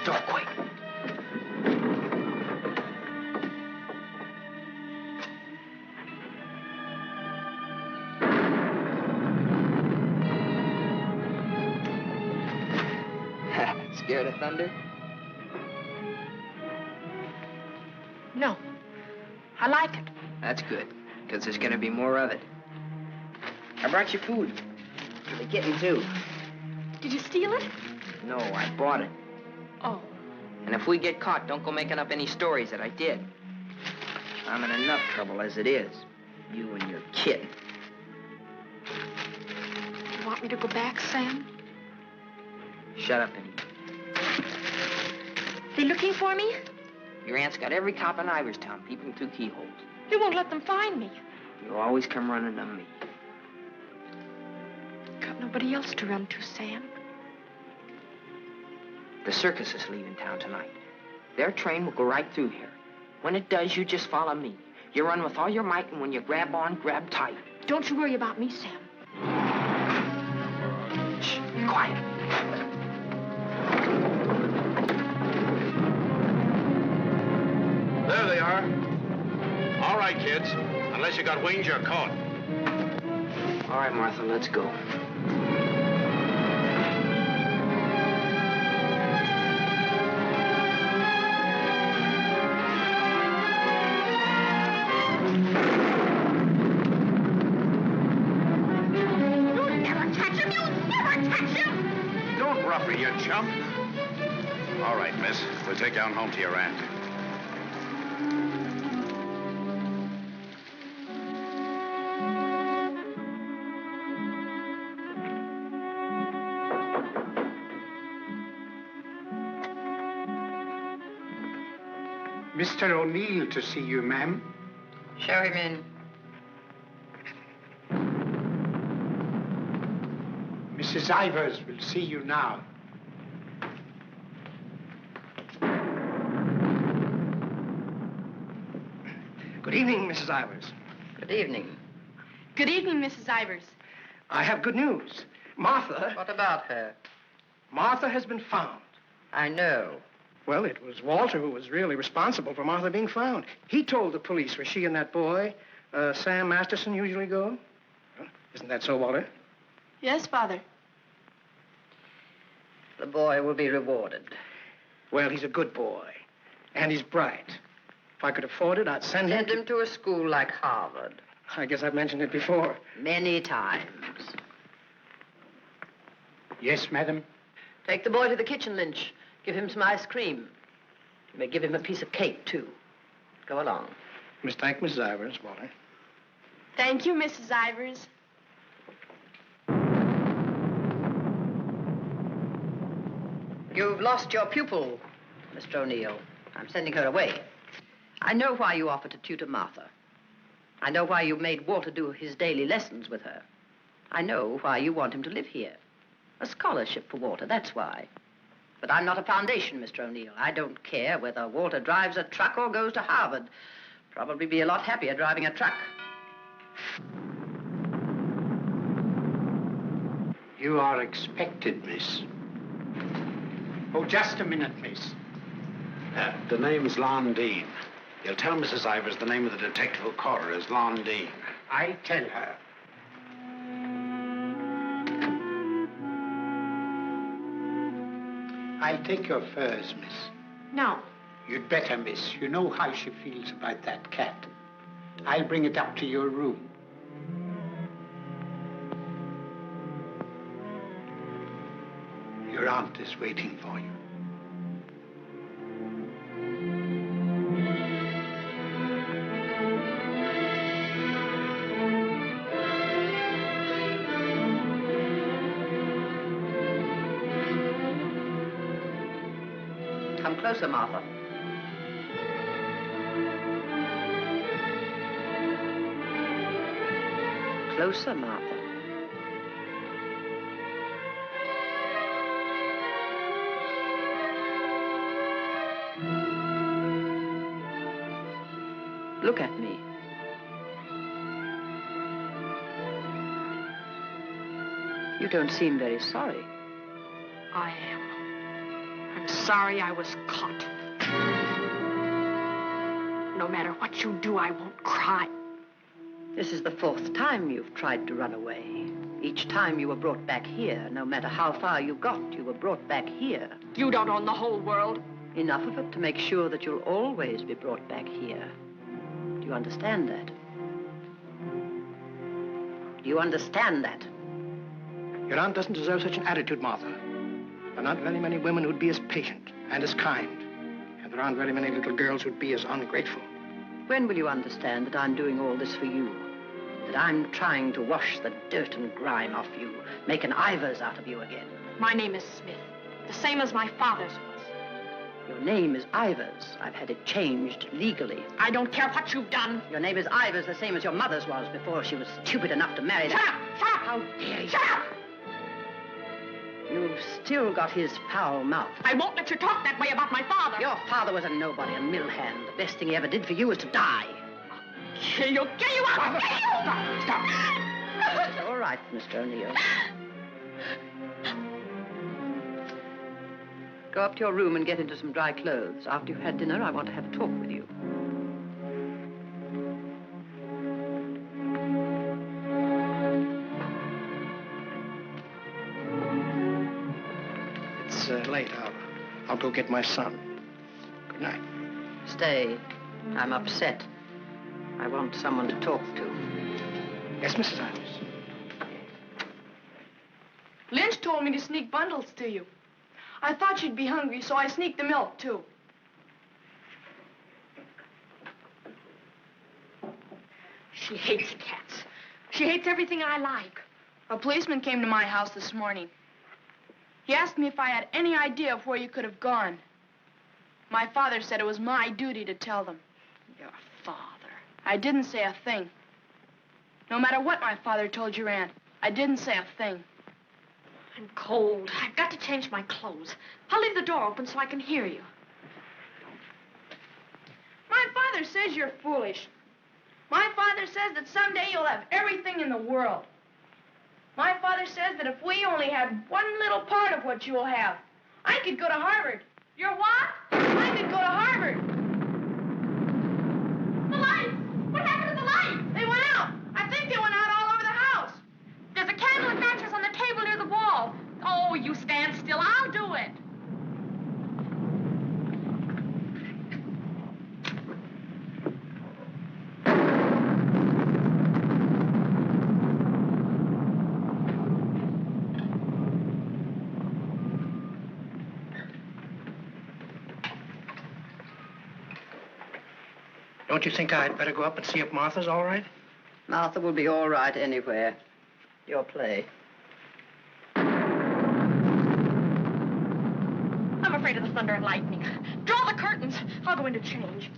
door quick. Scared of thunder? No. I like it. That's good, because there's gonna be more of it. I brought you food. For the kitten, too. Did you steal it? No, I bought it. Oh. And if we get caught, don't go making up any stories that I did. I'm in enough trouble as it is. You and your kitten. You want me to go back, Sam? Shut up and eat. They looking for me? Your aunt's got every cop in Iverstown peeping through keyholes. You won't let them find me. You always come running to me. Got nobody else to run to, Sam. The circus is leaving town tonight. Their train will go right through here. When it does, you just follow me. You run with all your might, and when you grab on, grab tight. Don't you worry about me, Sam. Shh, be quiet. There they are. All right, kids. Unless you got wings, you're caught. All right, Martha, let's go. You'll never catch him! You'll never catch him! Don't rough her, you chump. All right, miss. We'll take you on home to your aunt. Mr. O'Neill to see you, ma'am. Show him in. Mrs. Ivers will see you now. Good evening, Mrs. Ivers. Good evening. Good evening, Mrs. Ivers. I have good news. Martha... What about her? Martha has been found. I know. Well, it was Walter who was really responsible for Martha being found. He told the police where she and that boy, Sam Masterson, usually go. Well, isn't that so, Walter? Yes, Father. The boy will be rewarded. Well, he's a good boy. And he's bright. If I could afford it, I'd send him... Send him to a school like Harvard. I guess I've mentioned it before. Many times. Yes, madam. Take the boy to the kitchen, Lynch. Give him some ice cream. You may give him a piece of cake, too. Go along. Miss, thank Mrs. Ivers, Walter. Thank you, Mrs. Ivers. You've lost your pupil, Mr. O'Neill. I'm sending her away. I know why you offered to tutor Martha. I know why you made Walter do his daily lessons with her. I know why you want him to live here. A scholarship for Walter, that's why. But I'm not a foundation, Mr. O'Neill. I don't care whether Walter drives a truck or goes to Harvard. Probably be a lot happier driving a truck. You are expected, miss. Oh, just a minute, miss. The name's Lon Dean. You'll tell Mrs. Ivers the name of the detective who caught her is Lon Dean. I'll tell her. I'll take your furs, miss. No. You'd better, miss. You know how she feels about that cat. I'll bring it up to your room. Your aunt is waiting for you. Come closer, Martha. Closer, Martha. Look at me. You don't seem very sorry. I am. I'm sorry I was caught. No matter what you do, I won't cry. This is the 4th time you've tried to run away. Each time you were brought back here. No matter how far you got, you were brought back here. You don't own the whole world. Enough of it to make sure that you'll always be brought back here. Do you understand that? Do you understand that? Your aunt doesn't deserve such an attitude, Martha. There are not very many women who'd be as patient and as kind. And there aren't very many little girls who'd be as ungrateful. When will you understand that I'm doing all this for you? That I'm trying to wash the dirt and grime off you, make an Ivers out of you again? My name is Smith, the same as my father's was. Your name is Ivers. I've had it changed legally. I don't care what you've done. Your name is Ivers, the same as your mother's was before she was stupid enough to marry that. Shut up! Shut up! How dare you? Shut up! You've still got his foul mouth. I won't let you talk that way about my father. Your father was a nobody, a mill hand. The best thing he ever did for you was to die. Kill you out! Kill you! Stop. It's all right, Mr. O'Neill. Go up to your room and get into some dry clothes. After you've had dinner, I want to have a talk with you. It's late. I'll go get my son. Good night. Stay. I'm upset. I want someone to talk to. Yes, Mrs. Ivers. Lynch told me to sneak bundles to you. I thought you'd be hungry, so I sneaked the milk, too. She hates cats. She hates everything I like. A policeman came to my house this morning. He asked me if I had any idea of where you could have gone. My father said it was my duty to tell them. Your father. I didn't say a thing. No matter what my father told your aunt, I didn't say a thing. I'm cold. I've got to change my clothes. I'll leave the door open so I can hear you. My father says you're foolish. My father says that someday you'll have everything in the world. My father says that if we only had one little part of what you'll have, I could go to Harvard. You're what? I could go to Harvard. The lights! What happened to the lights? They went out. I think they went out all over the house. There's a candle and matches on the table near the wall. Oh, you stand still. I'll do it. Don't you think I'd better go up and see if Martha's all right? Martha will be all right anywhere. Your play. I'm afraid of the thunder and lightning. Draw the curtains. I'll go in to change.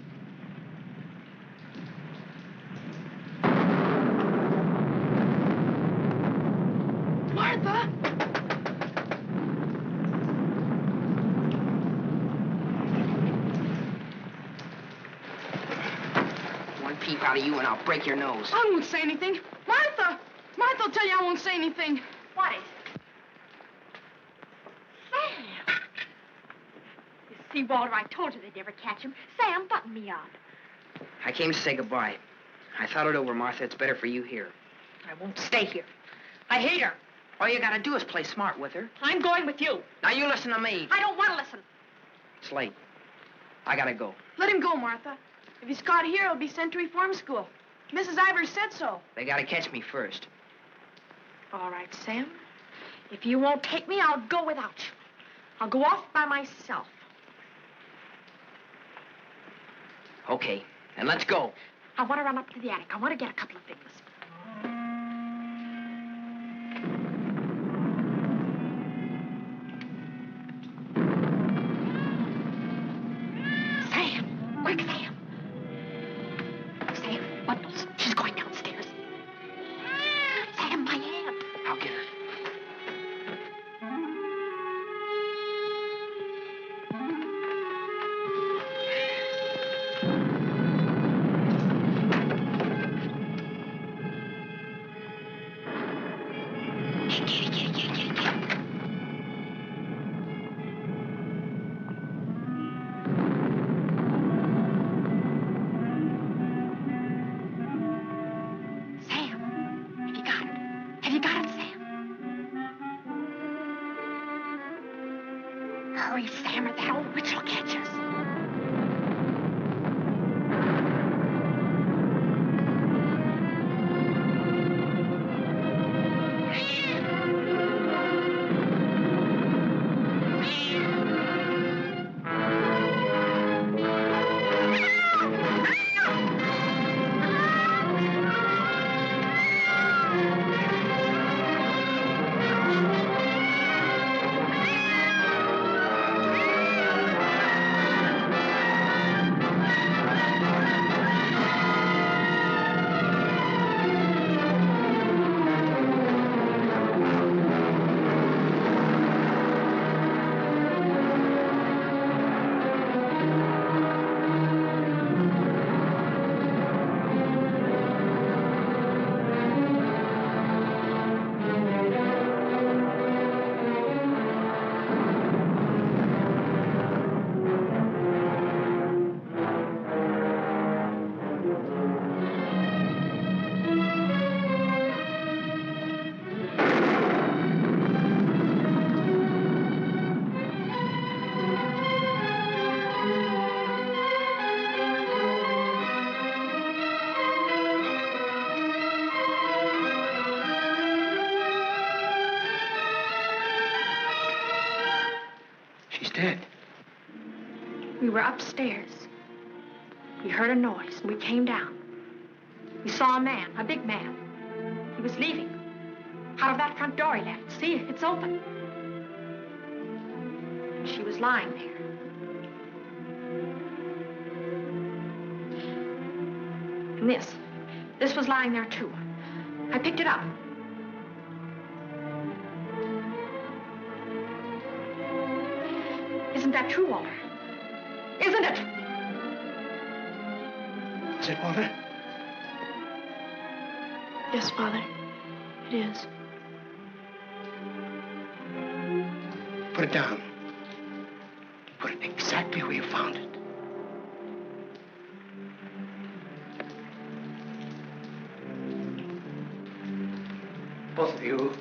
Martha! One peep out of you and I'll break your nose. I won't say anything. Martha! Martha will tell you I won't say anything. What is it? Sam! You see, Walter, I told you they'd never catch him. Sam, button me up. I came to say goodbye. I thought it over, Martha. It's better for you here. I won't stay here. I hate her. All you gotta do is play smart with her. I'm going with you. Now you listen to me. I don't want to listen. It's late. I gotta go. Let him go, Martha. If he's caught here, he'll be sent to reform school. Mrs. Ivers said so. They gotta catch me first. All right, Sam. If you won't take me, I'll go without you. I'll go off by myself. Okay, then let's go. I want to run up to the attic. I want to get a couple of things. Sam! Quick, Sam! Sam, bundles. She's going downstairs. Sam, my hand. I'll get her. Hurry, Sam, or that old witch will catch us. She's dead. We were upstairs. We heard a noise, and we came down. We saw a man, a big man. He was leaving. Out of that front door he left. See, it's open. She was lying there. And this was lying there, too. I picked it up. Isn't that true, Walter? Isn't it? Is it, Walter? Yes, Father. It is. Put it down. Put it exactly where you found it. Both of you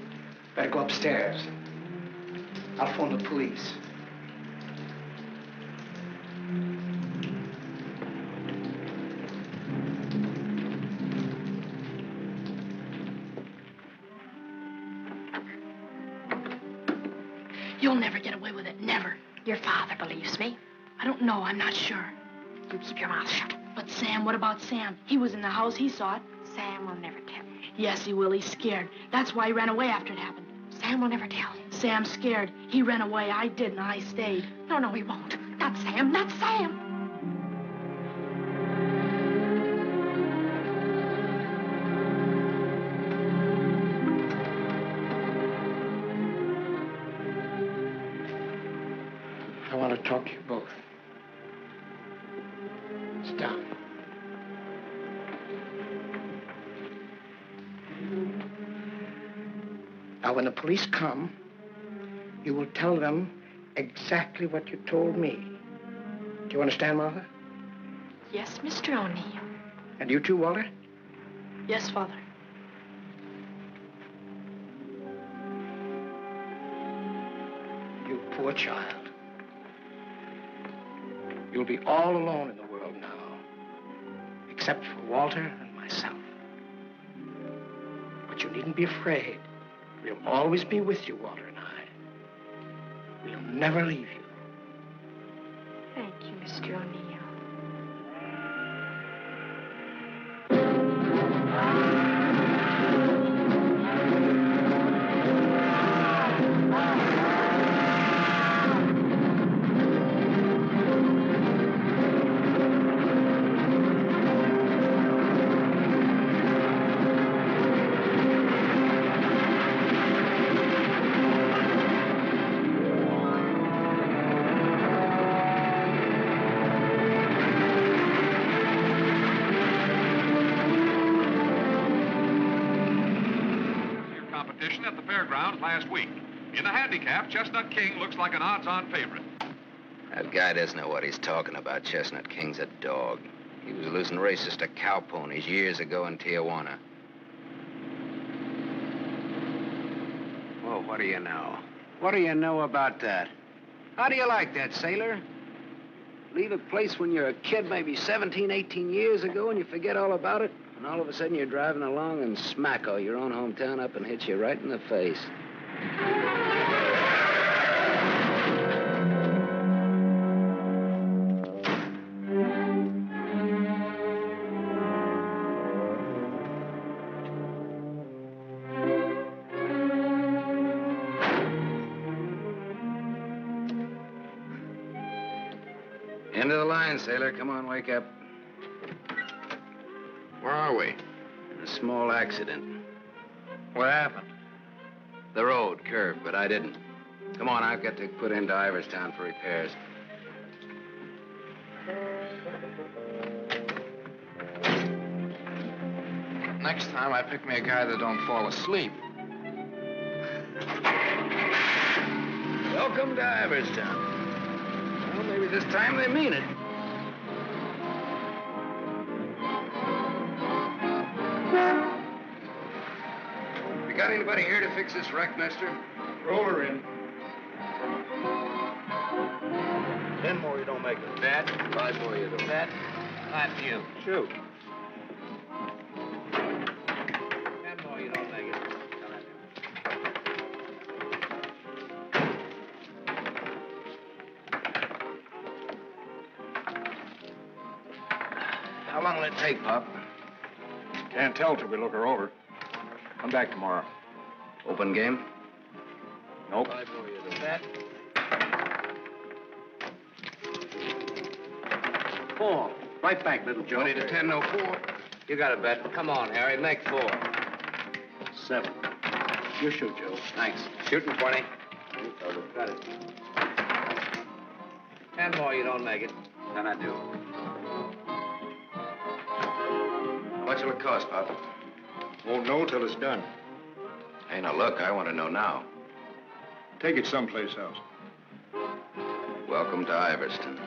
better go upstairs. I'll phone the police. You'll never get away with it. Never. Your father believes me. I don't know. I'm not sure. You keep your mouth shut. But Sam, what about Sam? He was in the house. He saw it. Sam will never tell. Yes, he will. He's scared. That's why he ran away after it happened. Sam will never tell. Sam's scared. He ran away. I didn't. I stayed. No, he won't. Not Sam. Not Sam. I want to talk to you both. Sit down. Now, when the police come, you will tell them exactly what you told me. Do you understand, Martha? Yes, Mr. O'Neill. And you too, Walter? Yes, Father. You poor child. You'll be all alone in the world now, except for Walter and myself. But you needn't be afraid. We'll always be with you, Walter and I. We'll never leave you. Thank you, Mr. O'Neill. At the fairgrounds last week. In the handicap, Chestnut King looks like an odds-on favorite. That guy doesn't know what he's talking about. Chestnut King's a dog. He was losing races to cow ponies years ago in Tijuana. Well, what do you know? What do you know about that? How do you like that, sailor? Leave a place when you're a kid, maybe 17, 18 years ago, and you forget all about it, and all of a sudden you're driving along and smack-o, your own hometown up and hits you right in the face. End of the line, sailor. Come on, wake up. Where are we? In a small accident. What happened? The road curved, but I didn't. Come on, I've got to put into Iverstown for repairs. Next time, I pick me a guy that don't fall asleep. Welcome to Iverstown. Well, maybe this time they mean it. You got anybody here to fix this wreck, mister? Roll her in. 10 more, you don't make it. Bet. 5 more, you don't. Bet. Not you. Shoot. 10 more, you don't make it. How long will it take, Pop? Can't tell till we look her over. Come back tomorrow. Open game? Nope. 5 more, you don't. Bet. 4. Right back, little Joe. 20 to 10, no 4. You got a bet. Come on, Harry, make 4. 7. You shoot, Joe. Thanks. Shooting 20. Got it. 10 more, you don't make it. Then I do. How much will it cost, Pop? Won't know till it's done. Hey, now look, I want to know now. Take it someplace else. Welcome to Iverstown.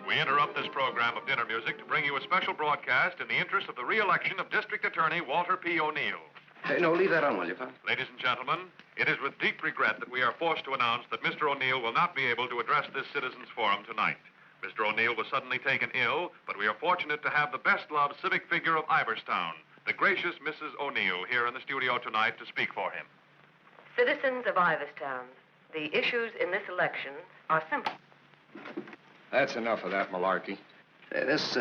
We interrupt this program of dinner music to bring you a special broadcast in the interest of the re-election of District Attorney Walter P. O'Neill. Hey, no, leave that on, will you, Pop? Ladies and gentlemen, it is with deep regret that we are forced to announce that Mr. O'Neill will not be able to address this citizens' forum tonight. Mr. O'Neill was suddenly taken ill, but we are fortunate to have the best-loved civic figure of Iverstown, the gracious Mrs. O'Neill, here in the studio tonight to speak for him. Citizens of Iverstown, the issues in this election are simple. That's enough of that malarkey. Say, this,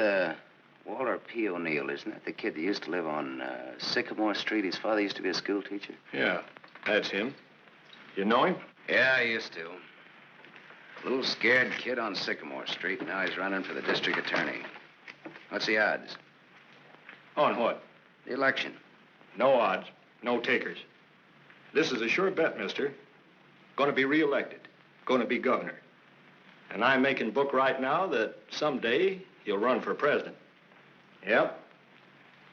Walter P. O'Neill, isn't it? The kid that used to live on Sycamore Street. His father used to be a school teacher. Yeah, that's him. You know him? Yeah, I used to. Little scared kid on Sycamore Street. Now he's running for the district attorney. What's the odds? On what? The election. No odds, no takers. This is a sure bet, mister. Going to be reelected. Going to be governor. And I'm making book right now that someday he'll run for president. Yep.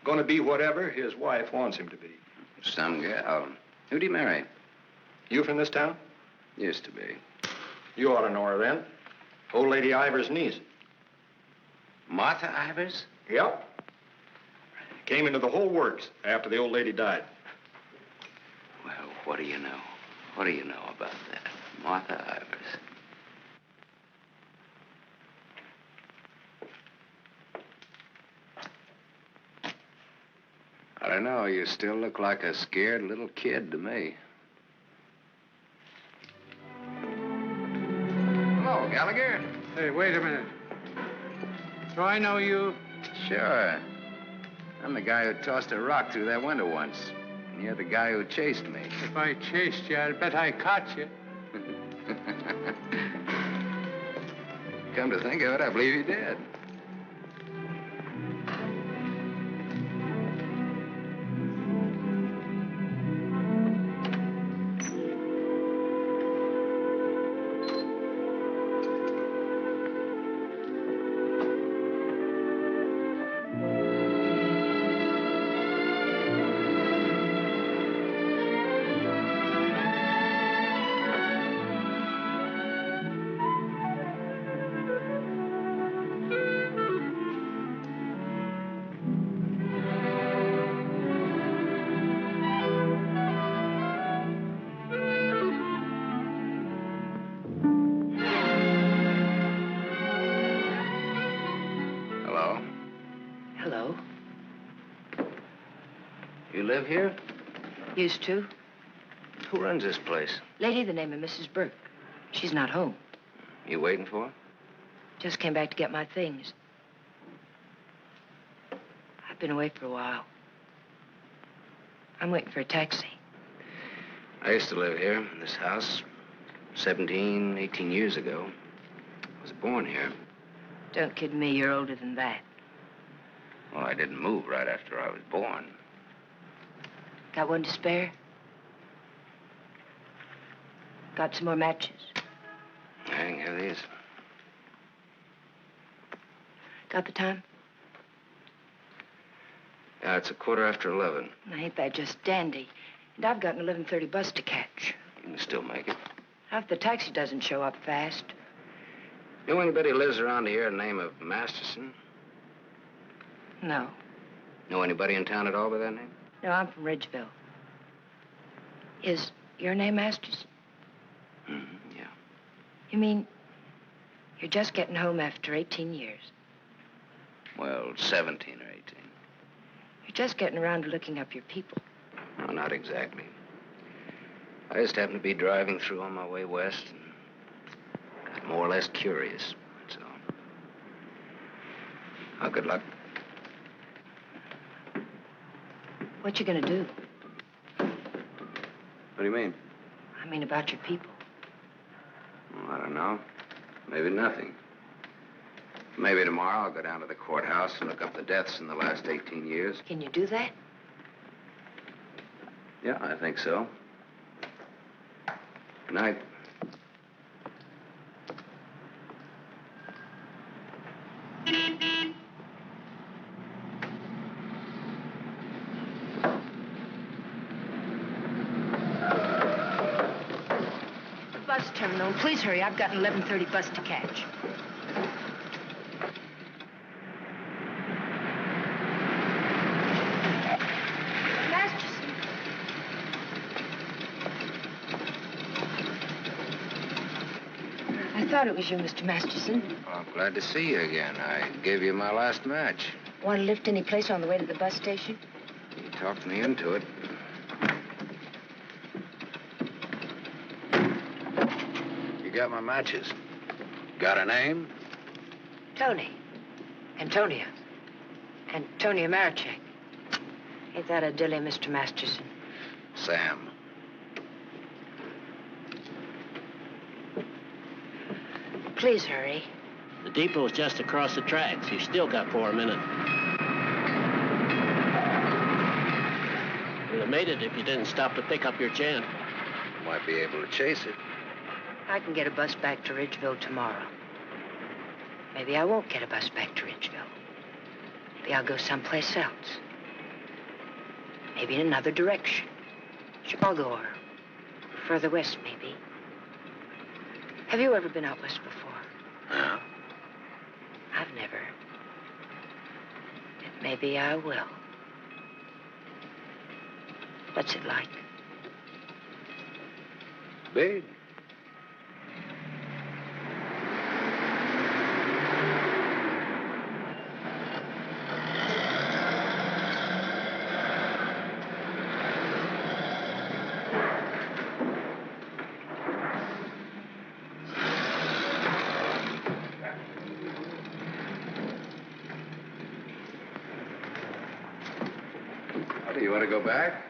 Going to be whatever his wife wants him to be. Some gal. Who'd he marry? You from this town? Used to be. You ought to know her then. Old Lady Ivers' niece. Martha Ivers? Yep. Came into the whole works after the old lady died. Well, what do you know? What do you know about that? Martha Ivers. I don't know. You still look like a scared little kid to me. Hello, Gallagher. Hey, wait a minute. Do I know you? Sure. I'm the guy who tossed a rock through that window once. And you're the guy who chased me. If I chased you, I'd bet I caught you. Come to think of it, I believe you did. You live here? Used to. Who runs this place? Lady, the name of Mrs. Burke. She's not home. You waiting for her? Just came back to get my things. I've been away for a while. I'm waiting for a taxi. I used to live here in this house 17, 18 years ago. I was born here. Don't kid me, you're older than that. Well, I didn't move right after I was born. Got one to spare? Got some more matches? I can have these. Got the time? Yeah, it's 11:15. Now, ain't that just dandy? And I've got an 11:30 bus to catch. You can still make it. Now, if the taxi doesn't show up fast. Know anybody who lives around here the name of Masterson? No. Know anybody in town at all by that name? No, I'm from Ridgeville. Is your name Masterson? Yeah. You mean you're just getting home after 18 years? Well, 17 or 18. You're just getting around to looking up your people. No, not exactly. I just happened to be driving through on my way west and got more or less curious, that's all. Oh, good luck. What you gonna do? What do you mean? I mean about your people. Well, I don't know. Maybe nothing. Maybe tomorrow I'll go down to the courthouse and look up the deaths in the last 18 years. Can you do that? Yeah, I think so. Good night. The bus terminal. Please hurry. I've got an 11:30 bus to catch. I thought it was you, Mr. Masterson. Well, I'm glad to see you again. I gave you my last match. Want to lift any place on the way to the bus station? You talked me into it. You got my matches. Got a name? Tony. Antonia. Antonia Marichek. Ain't that a dilly, Mr. Masterson? Sam. Please hurry. The depot's just across the tracks. You still got 4 minutes. You'd have made it if you didn't stop to pick up your gent. Might be able to chase it. I can get a bus back to Ridgeville tomorrow. Maybe I won't get a bus back to Ridgeville. Maybe I'll go someplace else. Maybe in another direction. Chicago or further west, maybe. Have you ever been out west before? No. I've never. But maybe I will. What's it like? Big. You want to go back?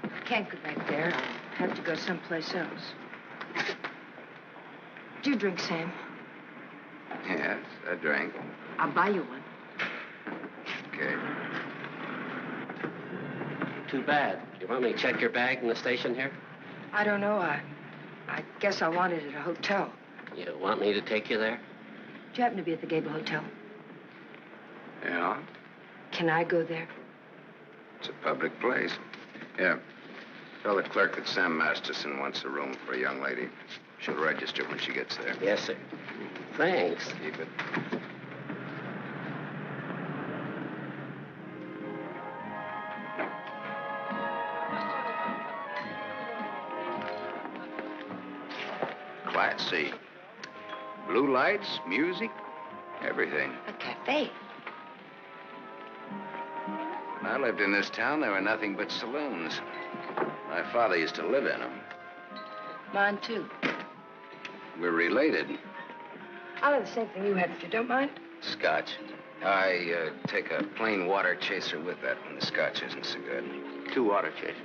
I can't go back there. I'll have to go someplace else. Do you drink, Sam? Yes, I drank. I'll buy you one. Okay. Too bad. You want me to check your bag in the station here? I don't know. I guess I want it at a hotel. You want me to take you there? Do you happen to be at the Gable Hotel? Yeah? Can I go there? It's a public place. Yeah. Tell the clerk that Sam Masterson wants a room for a young lady. She'll register when she gets there. Yes, sir. Thanks. Keep it. Class C. Blue lights, music, everything. A cafe. Now lived in this town, there were nothing but saloons. My father used to live in them. Mine, too. We're related. I'll have the same thing you had, if you don't mind. Scotch. I take a plain water chaser with that when the scotch isn't so good. 2 water chasers.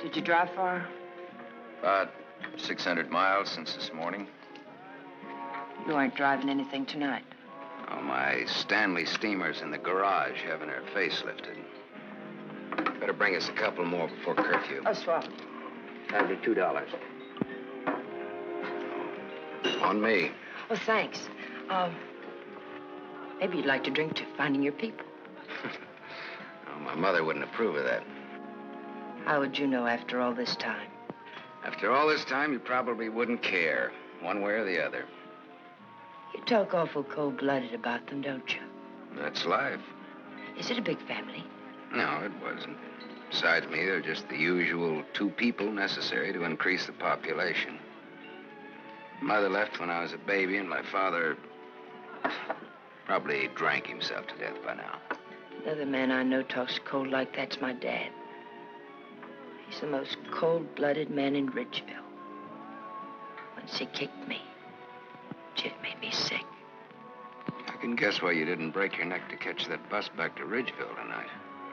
Did you drive far? About 600 miles since this morning. You aren't driving anything tonight. Oh, my Stanley steamer's in the garage having her face lifted. Better bring us a couple more before curfew. Oh, swell. That'll be $2. On me. Oh, thanks. Maybe you'd like to drink to Finding Your People. Oh, my mother wouldn't approve of that. How would you know after all this time? After all this time, you probably wouldn't care, one way or the other. You talk awful cold-blooded about them, don't you? That's life. Is it a big family? No, it wasn't. Besides me, there are just the usual 2 people necessary to increase the population. Mother left when I was a baby, and my father probably drank himself to death by now. Another man I know talks cold like that's my dad. He's the most cold-blooded man in Ridgeville. Once he kicked me. It made me sick. I can guess why you didn't break your neck to catch that bus back to Ridgeville tonight.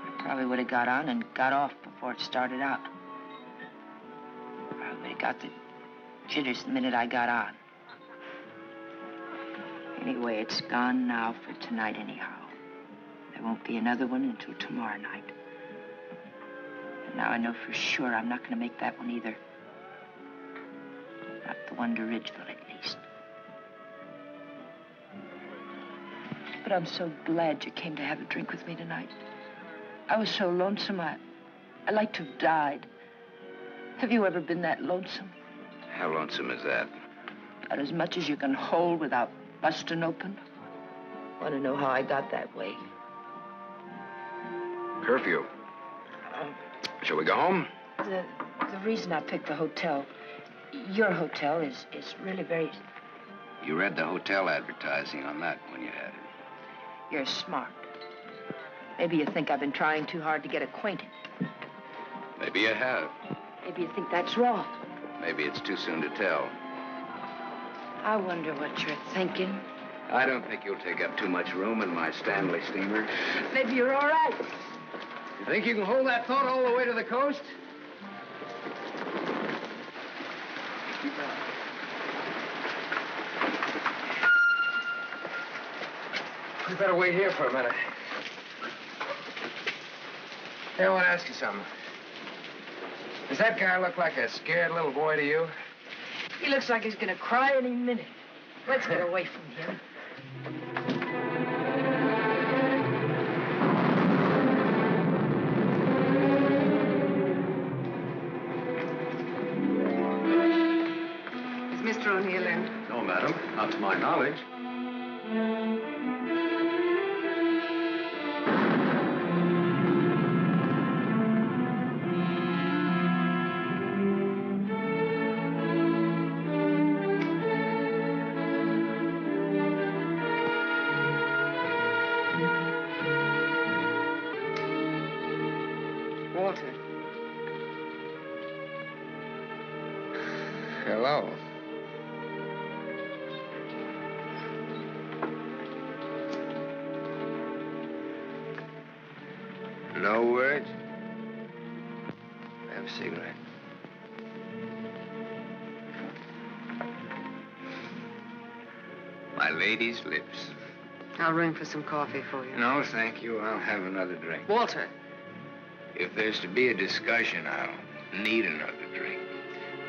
I probably would have got on and got off before it started out. I would have got the jitters the minute I got on. Anyway, it's gone now for tonight anyhow. There won't be another one until tomorrow night. And now I know for sure I'm not going to make that one either. Not the one to Ridgeville, at least. But I'm so glad you came to have a drink with me tonight. I was so lonesome, I'd like to have died. Have you ever been that lonesome? How lonesome is that? About as much as you can hold without busting open. Want to know how I got that way? Curfew. Shall we go home? The reason I picked the hotel, your hotel, is really very... You read the hotel advertising on that when you had it. You're smart. Maybe you think I've been trying too hard to get acquainted. Maybe you have. Maybe you think that's wrong. Maybe it's too soon to tell. I wonder what you're thinking. I don't think you'll take up too much room in my Stanley steamer. Maybe you're all right. You think you can hold that thought all the way to the coast? We better wait here for a minute. Hey, I want to ask you something. Does that guy look like a scared little boy to you? He looks like he's gonna cry any minute. Let's get away from him. Is Mr. O'Neill in? No, madam, not to my knowledge. Walter. Hello. No words? Have a cigarette. My lady's lips. I'll ring for some coffee for you. No, thank you. I'll have another drink. Walter. If there's to be a discussion, I'll need another drink.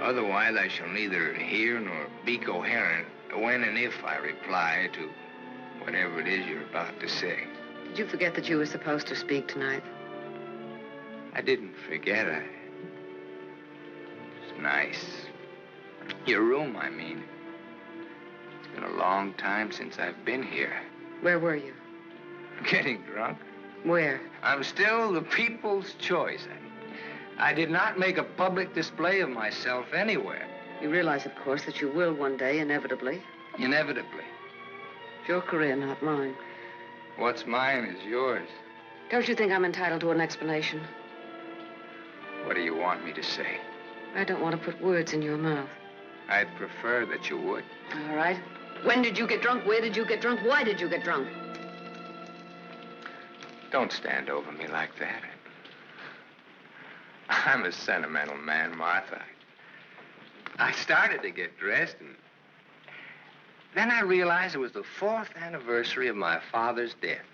Otherwise, I shall neither hear nor be coherent when and if I reply to whatever it is you're about to say. Did you forget that you were supposed to speak tonight? I didn't forget. It's nice. Your room, I mean. It's been a long time since I've been here. Where were you? Getting drunk. Where? I'm still the people's choice. I did not make a public display of myself anywhere. You realize, of course, that you will one day, inevitably. Inevitably. It's your career, not mine. What's mine is yours. Don't you think I'm entitled to an explanation? What do you want me to say? I don't want to put words in your mouth. I'd prefer that you would. All right. When did you get drunk? Where did you get drunk? Why did you get drunk? Don't stand over me like that. I'm a sentimental man, Martha. I started to get dressed, and then I realized it was the 4th anniversary of my father's death.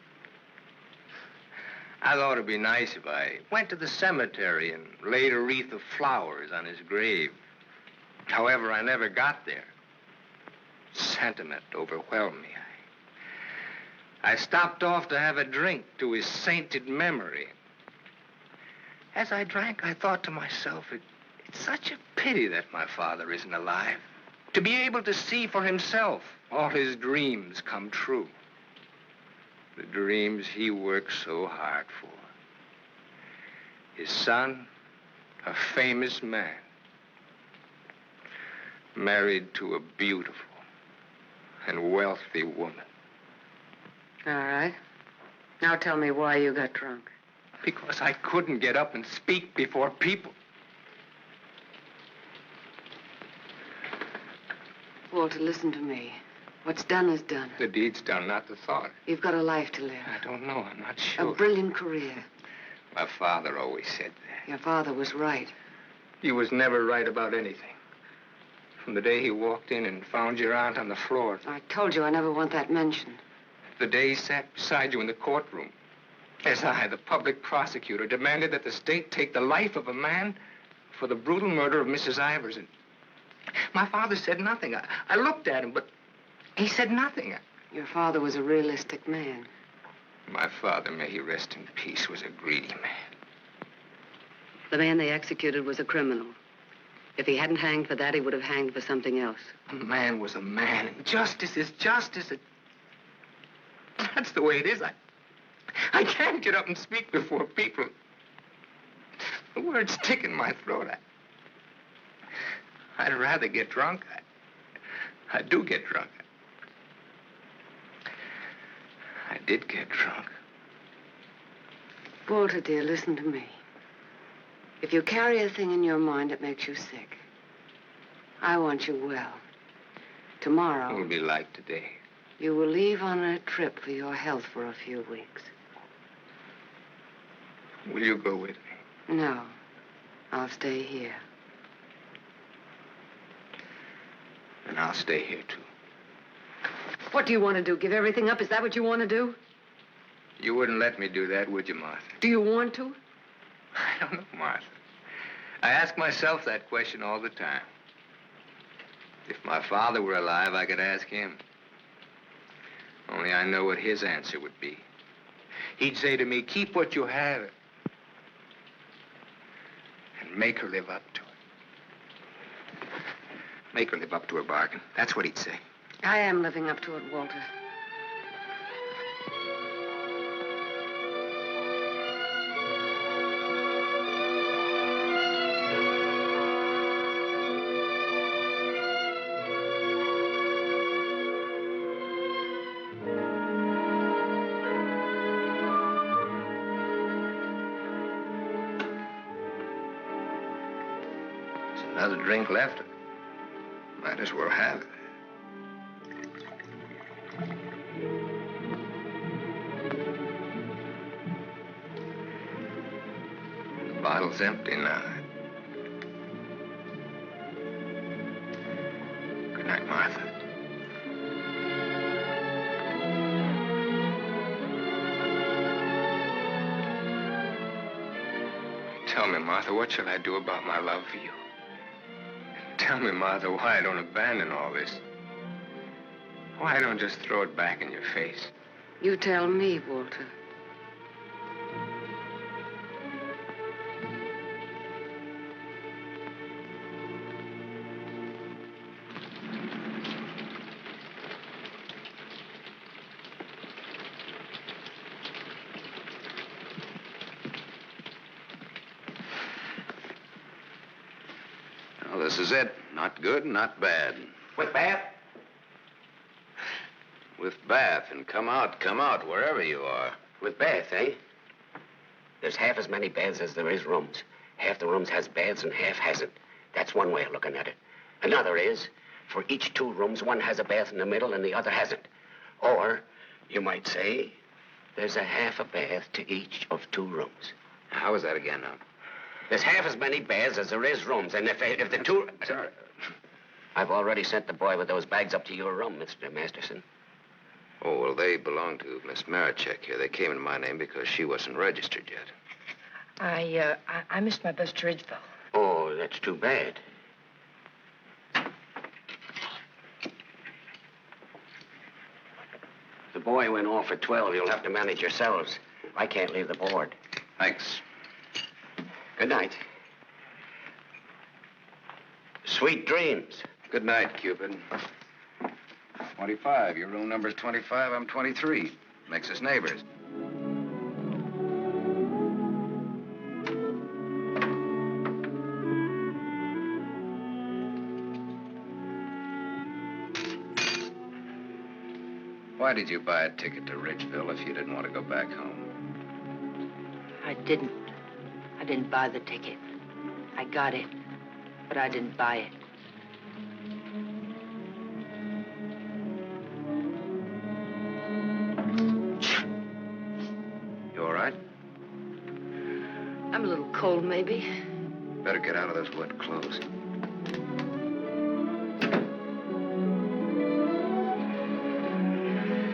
I thought it'd be nice if I went to the cemetery and laid a wreath of flowers on his grave. However, I never got there. Sentiment overwhelmed me. I stopped off to have a drink to his sainted memory. As I drank, I thought to myself, it's such a pity that my father isn't alive. To be able to see for himself all his dreams come true. The dreams he worked so hard for. His son, a famous man, married to a beautiful and wealthy woman. All right. Now tell me why you got drunk. Because I couldn't get up and speak before people. Walter, listen to me. What's done is done. The deed's done, not the thought. You've got a life to live. I don't know. I'm not sure. A brilliant career. My father always said that. Your father was right. He was never right about anything. From the day he walked in and found your aunt on the floor. I told you I never want that mentioned. The day he sat beside you in the courtroom. As I, the public prosecutor, demanded that the state take the life of a man for the brutal murder of Mrs. Ivers. And my father said nothing. I looked at him, but he said nothing. Your father was a realistic man. My father, may he rest in peace, was a greedy man. The man they executed was a criminal. If he hadn't hanged for that, he would have hanged for something else. A man was a man, and justice is justice. That's the way it is. I can't get up and speak before people. The words stick in my throat. I'd rather get drunk. I do get drunk. I did get drunk. Walter, dear, listen to me. If you carry a thing in your mind that makes you sick, I want you well. Tomorrow... It will be like today. You will leave on a trip for your health for a few weeks. Will you go with me? No. I'll stay here. And I'll stay here, too. What do you want to do? Give everything up? Is that what you want to do? You wouldn't let me do that, would you, Martha? Do you want to? I don't know, Martha. I ask myself that question all the time. If my father were alive, I could ask him. Only I know what his answer would be. He'd say to me, keep what you have and make her live up to it. Make her live up to her bargain. That's what he'd say. I am living up to it, Walter. Another drink left. Might as well have it. The bottle's empty now. Good night, Martha. Tell me, Martha, what shall I do about my love for you? Tell me, Martha, why I don't abandon all this. Why I don't just throw it back in your face. You tell me, Walter. Well, this is it. Not good, not bad. With bad? With bath and come out, wherever you are. With bath, eh? There's half as many baths as there is rooms. Half the rooms has baths and half hasn't. That's one way of looking at it. Another is, for each 2 rooms, one has a bath in the middle and the other hasn't. Or, you might say, there's a half a bath to each of 2 rooms. How is that again now? There's half as many baths as there is rooms, and if the 2... Sorry. I've already sent the boy with those bags up to your room, Mr. Masterson. Oh, well, they belong to Miss Marichek here. They came in my name because she wasn't registered yet. I missed my bus to Ridgeville. Oh, that's too bad. The boy went off at 12. You'll have to manage yourselves. I can't leave the board. Thanks. Good night. Sweet dreams. Good night, Cupid. 25. Your room number's 25. I'm 23. Makes us neighbors. Why did you buy a ticket to Ridgeville if you didn't want to go back home? I didn't. I didn't buy the ticket. I got it, but I didn't buy it. You all right? I'm a little cold, maybe. Better get out of those wet clothes.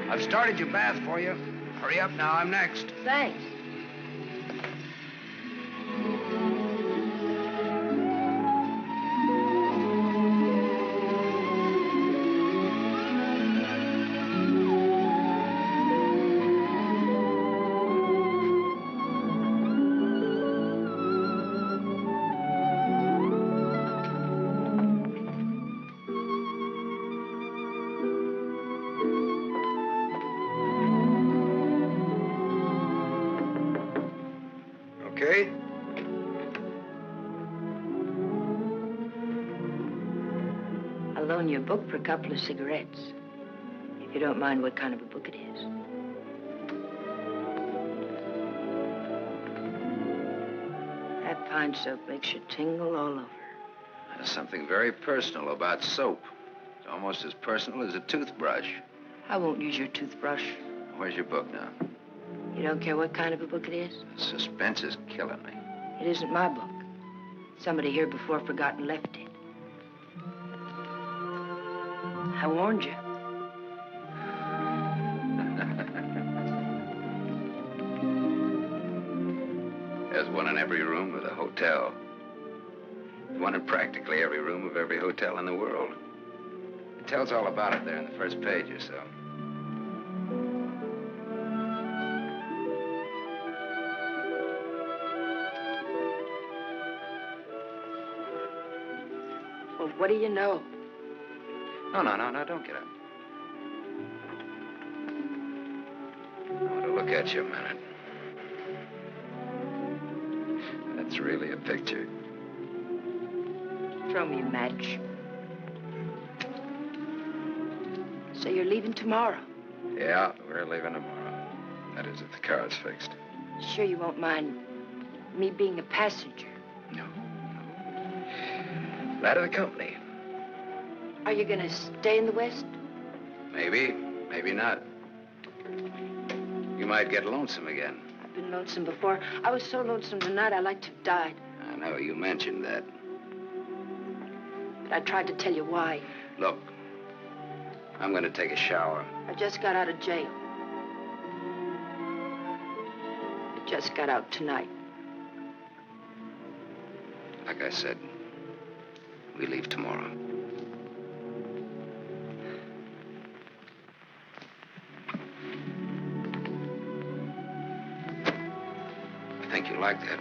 I've started your bath for you. Hurry up now, I'm next. Thanks. Okay? I'll loan you a book for a couple of cigarettes. If you don't mind what kind of a book it is. That pine soap makes you tingle all over. There's something very personal about soap. It's almost as personal as a toothbrush. I won't use your toothbrush. Where's your book now? You don't care what kind of a book it is? Suspense is killing me. It isn't my book. Somebody here before forgot and left it. I warned you. There's one in every room of the hotel. One in practically every room of every hotel in the world. It tells all about it there in the first page or so. Well, what do you know? No, don't get up. I want to look at you a minute. That's really a picture. Throw me a match. So you're leaving tomorrow? Yeah, we're leaving tomorrow. That is, if the car's fixed. Sure you won't mind me being a passenger? No. That of the company. Are you gonna stay in the West? Maybe, maybe not. You might get lonesome again. I've been lonesome before. I was so lonesome tonight, I'd like to have died. I know, you mentioned that. But I tried to tell you why. Look, I'm going to take a shower. I just got out of jail. I just got out tonight. Like I said, we leave tomorrow. I think you like that.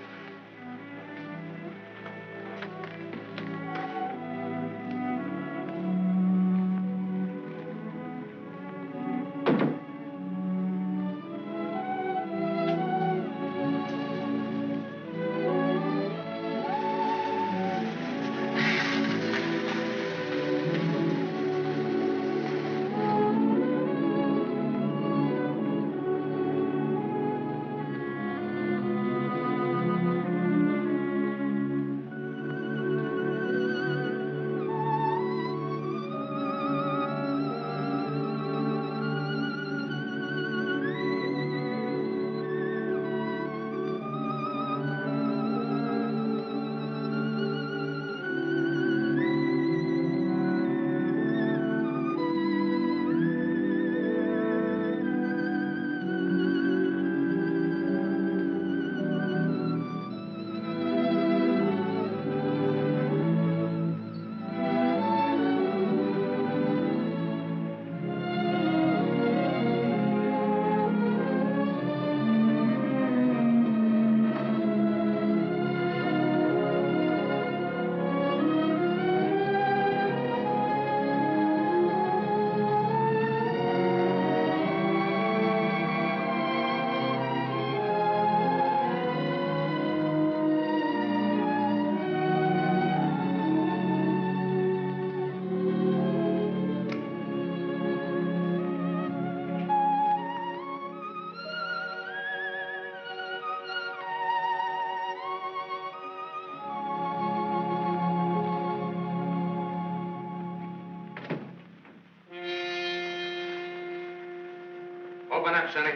Open up, Sonny.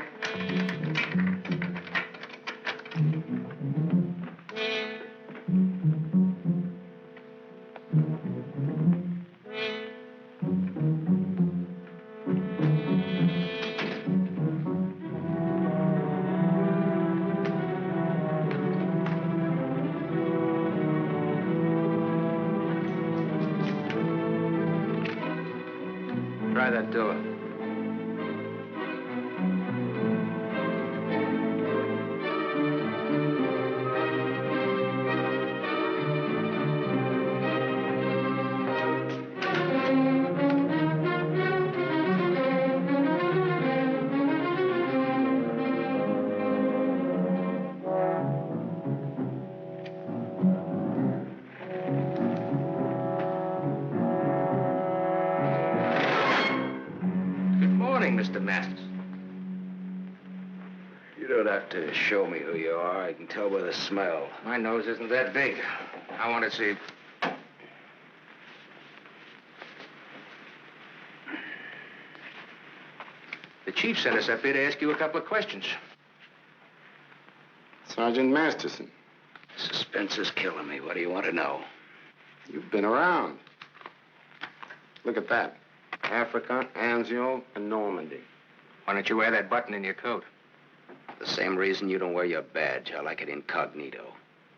Try that door. Mr. Masters. You don't have to show me who you are. I can tell by the smell. My nose isn't that big. I want to see. The chief sent us up here to ask you a couple of questions. Sergeant Masterson. Suspense is killing me. What do you want to know? You've been around. Look at that. Africa, Anzio, and Normandy. Why don't you wear that button in your coat? The same reason you don't wear your badge. I like it incognito.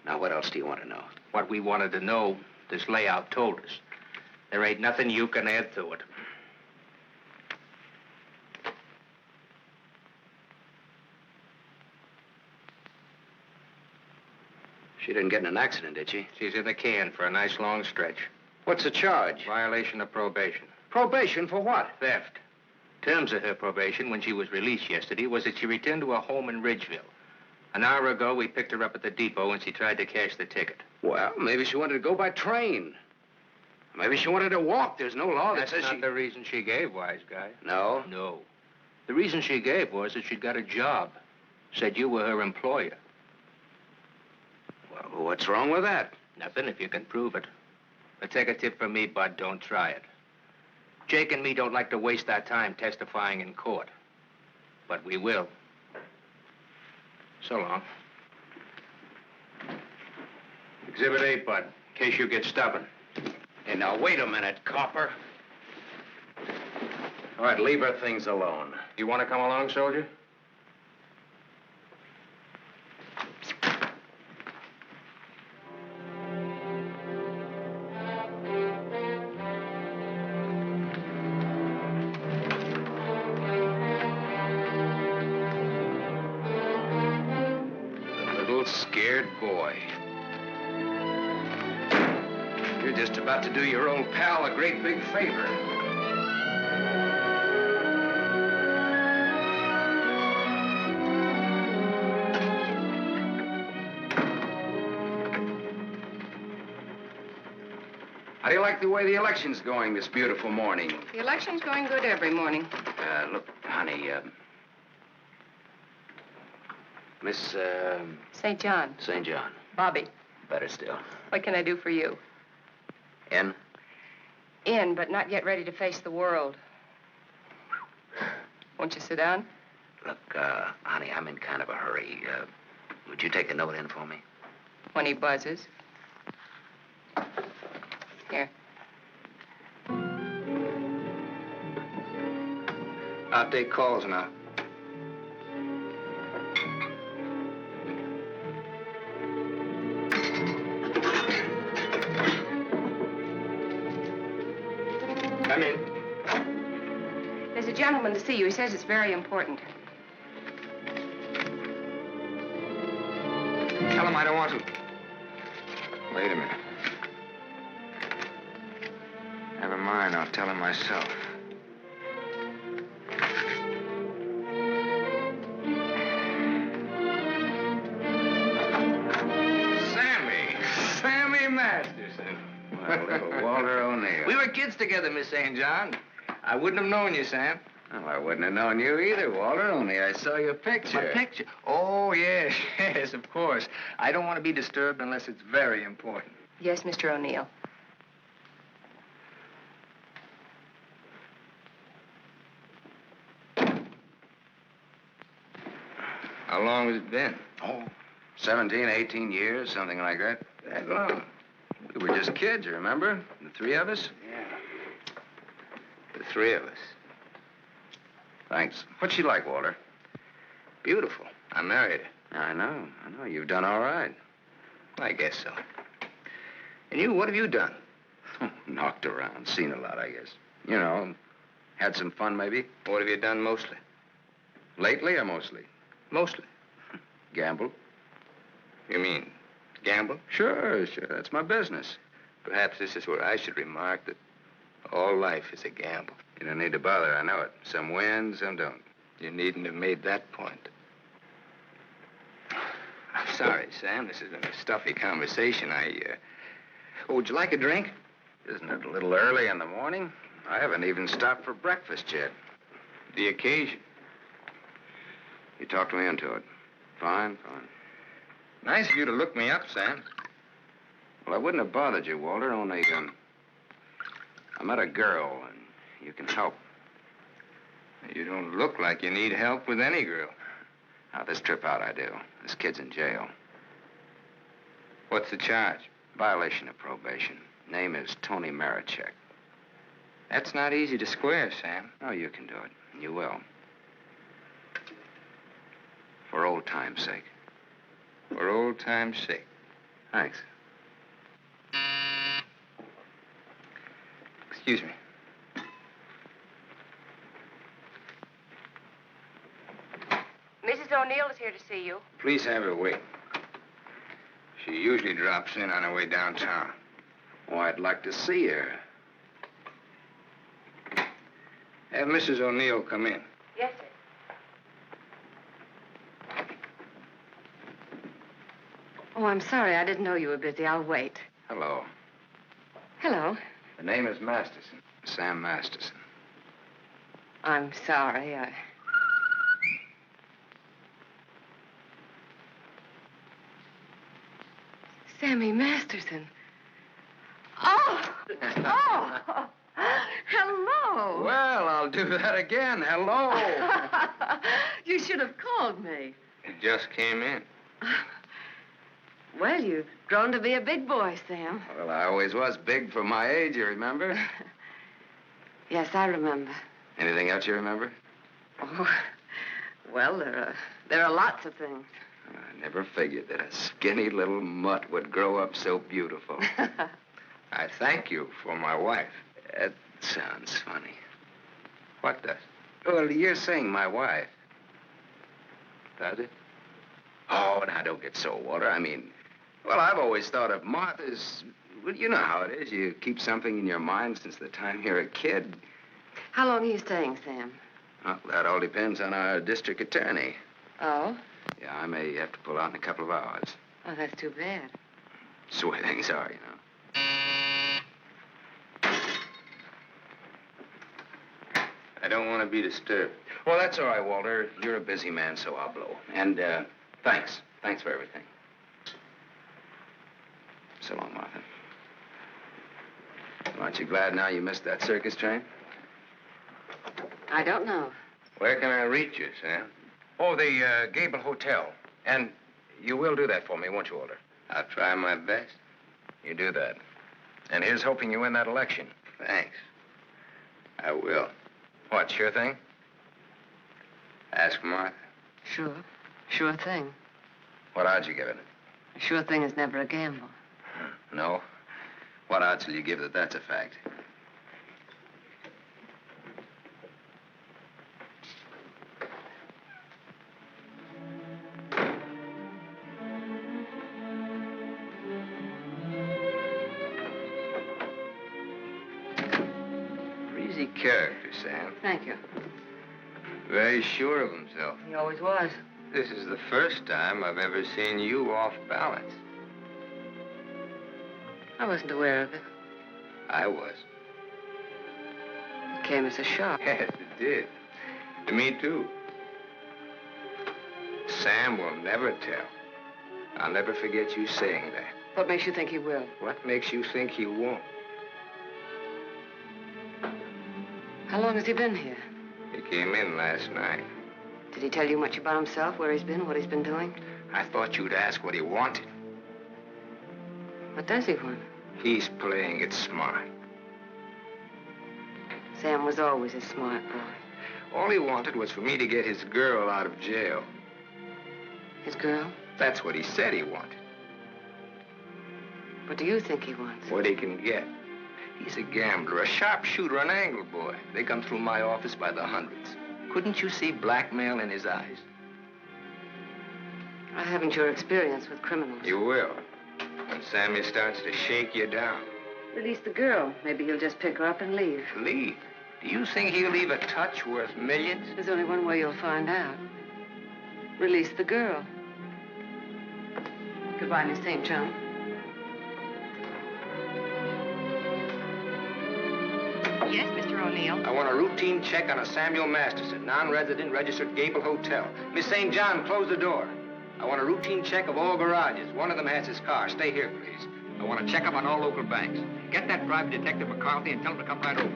Now, what else do you want to know? What we wanted to know, this layout told us. There ain't nothing you can add to it. She didn't get in an accident, did she? She's in the can for a nice long stretch. What's the charge? Violation of probation. Probation for what? Theft. Terms of her probation when she was released yesterday was that she returned to her home in Ridgeville. An hour ago, we picked her up at the depot and she tried to cash the ticket. Well, maybe she wanted to go by train. Maybe she wanted to walk. There's no law that says That's not the reason she gave, wise guy. No? No. The reason she gave was that she'd got a job. Said you were her employer. Well, what's wrong with that? Nothing if you can prove it. But take a tip from me, Bud, don't try it. Jake and me don't like to waste our time testifying in court. But we will. So long. Exhibit 8, Bud, in case you get stubborn. Hey, now, wait a minute, copper. All right, leave her things alone. You want to come along, soldier? Scared boy. You're just about to do your old pal a great big favor. How do you like the way the election's going this beautiful morning? The election's going good every morning. Look, honey, Miss, St. John. St. John. Bobby. Better still. What can I do for you? In? In, but not yet ready to face the world. Won't you sit down? Look, honey, I'm in kind of a hurry. Would you take a note in for me? When he buzzes. Here. I'll take calls now. Come in. There's a gentleman to see you. He says it's very important. Tell him I don't want to. Wait a minute. Never mind, I'll tell him myself. Sammy Masterson. Well, little Walter O'Neill. We were kids together, Miss St. John. I wouldn't have known you, Sam. Well, I wouldn't have known you either, Walter, only I saw your picture. My picture? Oh, yes, yes, of course. I don't want to be disturbed unless it's very important. Yes, Mr. O'Neill. How long has it been? Oh, 17, 18 years, something like that. That long? We were just kids, you remember? The three of us? Yeah. The three of us. Thanks. What's she like, Walter? Beautiful. I married her. I know. You've done all right. I guess so. And you, what have you done? Knocked around, seen a lot, I guess. You know, had some fun, maybe. What have you done mostly? Lately or mostly? Mostly. Gambled. You mean gamble? Sure. That's my business. Perhaps this is where I should remark that all life is a gamble. You don't need to bother, I know it. Some win, some don't. You needn't have made that point. I'm sorry, Sam. This has been a stuffy conversation. Oh, would you like a drink? Isn't it a little early in the morning? I haven't even stopped for breakfast yet. The occasion. You talked me into it. Fine. Nice of you to look me up, Sam. Well, I wouldn't have bothered you, Walter, only, I met a girl, and you can help. You don't look like you need help with any girl. Now, this trip out I do. This kid's in jail. What's the charge? Violation of probation. Name is Tony Marichek. That's not easy to square, Sam. Oh, you can do it. You will. For old time's sake. For old time's sake. Thanks. Excuse me. Mrs. O'Neill is here to see you. Please have her wait. She usually drops in on her way downtown. Oh, I'd like to see her. Have Mrs. O'Neill come in. Yes, sir. Oh, I'm sorry. I didn't know you were busy. I'll wait. Hello. Hello. The name is Masterson. Sam Masterson. I'm sorry. Sammy Masterson. Oh! Hello! Well, I'll do that again. Hello. You should have called me. It just came in. Well, you've grown to be a big boy, Sam. Well, I always was big for my age, you remember? Yes, I remember. Anything else you remember? Oh, well, there are lots of things. I never figured that a skinny little mutt would grow up so beautiful. I thank you for my wife. That sounds funny. What does? Well, you're saying my wife. Does it? Oh, now, don't get so, Walter. I mean, well, I've always thought of Martha's... Well, you know how it is. You keep something in your mind since the time you're a kid. How long are you staying, Sam? Well, that all depends on our district attorney. Oh? Yeah, I may have to pull out in a couple of hours. Oh, that's too bad. That's the way things are, you know. I don't want to be disturbed. Well, that's all right, Walter. You're a busy man, so I'll blow. And, thanks. Thanks for everything. So long, Martha. Aren't you glad now you missed that circus train? I don't know. Where can I reach you, Sam? Oh, the Gable Hotel. And you will do that for me, won't you, Walter? I'll try my best. You do that. And here's hoping you win that election. Thanks. I will. What, sure thing? Ask Martha. Sure. Sure thing. What odds you give it? A sure thing is never a gamble. No? What odds will you give that that's a fact? Breezy character, Sam. Thank you. Very sure of himself. He always was. This is the first time I've ever seen you off balance. I wasn't aware of it. I was. It came as a shock. Yes, it did. To me, too. Sam will never tell. I'll never forget you saying that. What makes you think he will? What makes you think he won't? How long has he been here? He came in last night. Did he tell you much about himself, where he's been, what he's been doing? I thought you'd ask what he wanted. What does he want? He's playing it smart. Sam was always a smart boy. All he wanted was for me to get his girl out of jail. His girl? That's what he said he wanted. What do you think he wants? What he can get. He's a gambler, a sharpshooter, an angle boy. They come through my office by the hundreds. Couldn't you see blackmail in his eyes? I haven't your experience with criminals. You will. When Sammy starts to shake you down. Release the girl. Maybe he'll just pick her up and leave. Leave? Do you think he'll leave a touch worth millions? There's only one way you'll find out. Release the girl. Goodbye, Miss St. John. Yes, Mr. O'Neill. I want a routine check on a Samuel Masterson, non-resident, registered Gable Hotel. Miss St. John, close the door. I want a routine check of all garages. One of them has his car. Stay here, please. I want to check up on all local banks. Get that private detective McCarthy and tell him to come right over.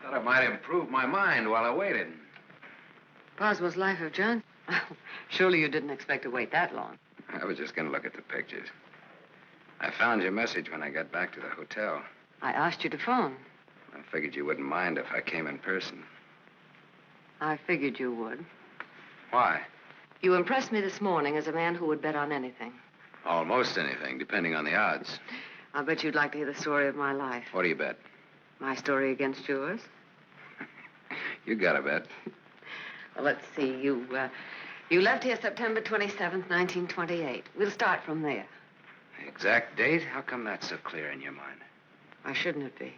Thought I might improve my mind while I waited. Boswell's Life of John? Surely you didn't expect to wait that long. I was just going to look at the pictures. I found your message when I got back to the hotel. I asked you to phone. I figured you wouldn't mind if I came in person. I figured you would. Why? You impressed me this morning as a man who would bet on anything. Almost anything, depending on the odds. I'll bet you'd like to hear the story of my life. What do you bet? My story against yours. You got a bet. Well, let's see. You left here September 27th, 1928. We'll start from there. The exact date? How come that's so clear in your mind? Why shouldn't it be?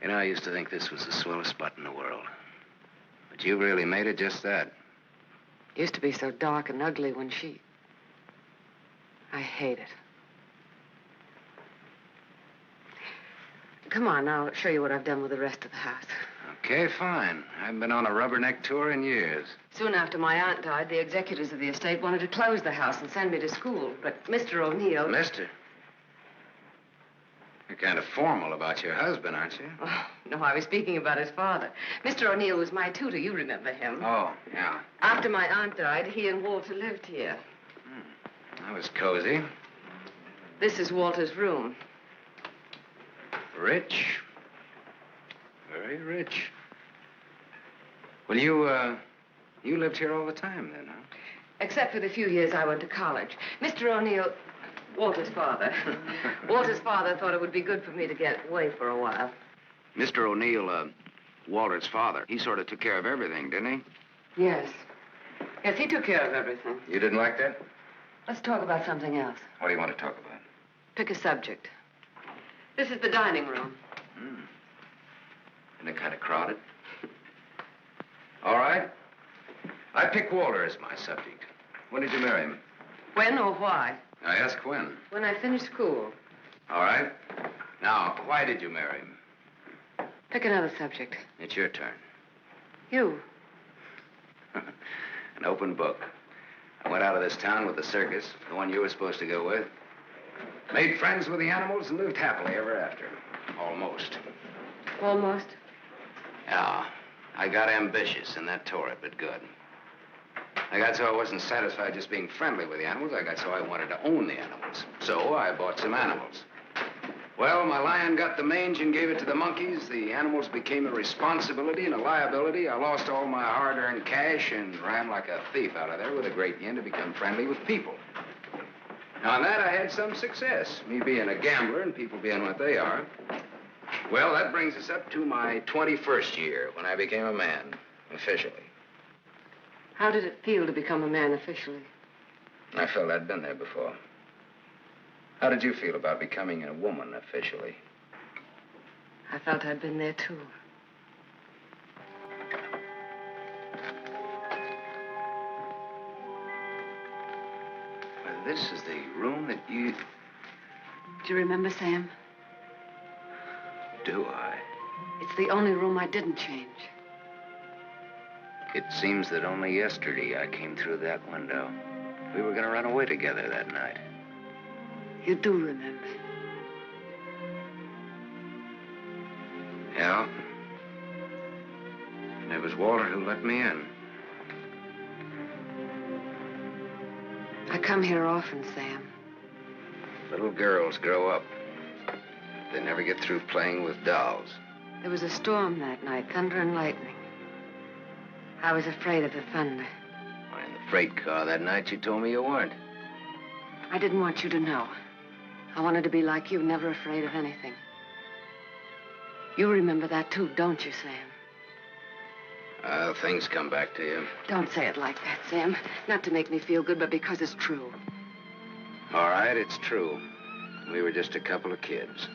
You know, I used to think this was the swellest spot in the world. But you really made it just that. It used to be so dark and ugly when she... I hate it. Come on, I'll show you what I've done with the rest of the house. Okay, fine. I haven't been on a rubberneck tour in years. Soon after my aunt died, the executors of the estate wanted to close the house and send me to school. But Mr. O'Neill... Mister? You're kind of formal about your husband, aren't you? Oh, no, I was speaking about his father. Mr. O'Neill was my tutor. You remember him. Oh, yeah. After my aunt died, he and Walter lived here. That was cozy. This is Walter's room. Rich. Very rich. Well, you lived here all the time then, huh? Except for the few years I went to college. Mr. O'Neill, Walter's father. Walter's father thought it would be good for me to get away for a while. Mr. O'Neill, Walter's father, he sort of took care of everything, didn't he? Yes. Yes, he took care of everything. You didn't like that? Let's talk about something else. What do you want to talk about? Pick a subject. This is the dining room. Isn't it kind of crowded? All right. I pick Walter as my subject. When did you marry him? When or why? I ask when. When I finished school. All right. Now, why did you marry him? Pick another subject. It's your turn. You. An open book. I went out of this town with the circus, the one you were supposed to go with. Made friends with the animals and lived happily ever after. Almost. Almost? Yeah. I got ambitious, and that tore it, but good. I got so I wasn't satisfied just being friendly with the animals. I got so I wanted to own the animals. So I bought some animals. Well, my lion got the mange and gave it to the monkeys. The animals became a responsibility and a liability. I lost all my hard-earned cash and ran like a thief out of there with a great yen to become friendly with people. Now, on that, I had some success, me being a gambler and people being what they are. Well, that brings us up to my 21st year, when I became a man, officially. How did it feel to become a man officially? I felt I'd been there before. How did you feel about becoming a woman officially? I felt I'd been there, too. Well, this is the room that you... Do you remember, Sam? Do I? It's the only room I didn't change. It seems that only yesterday I came through that window. We were going to run away together that night. You do remember. Yeah. And it was Walter who let me in. I come here often, Sam. Little girls grow up. They never get through playing with dolls. There was a storm that night, thunder and lightning. I was afraid of the thunder. Why, in the freight car that night, you told me you weren't. I didn't want you to know. I wanted to be like you, never afraid of anything. You remember that too, don't you, Sam? Things come back to you. Don't say it like that, Sam. Not to make me feel good, but because it's true. All right, it's true. We were just a couple of kids.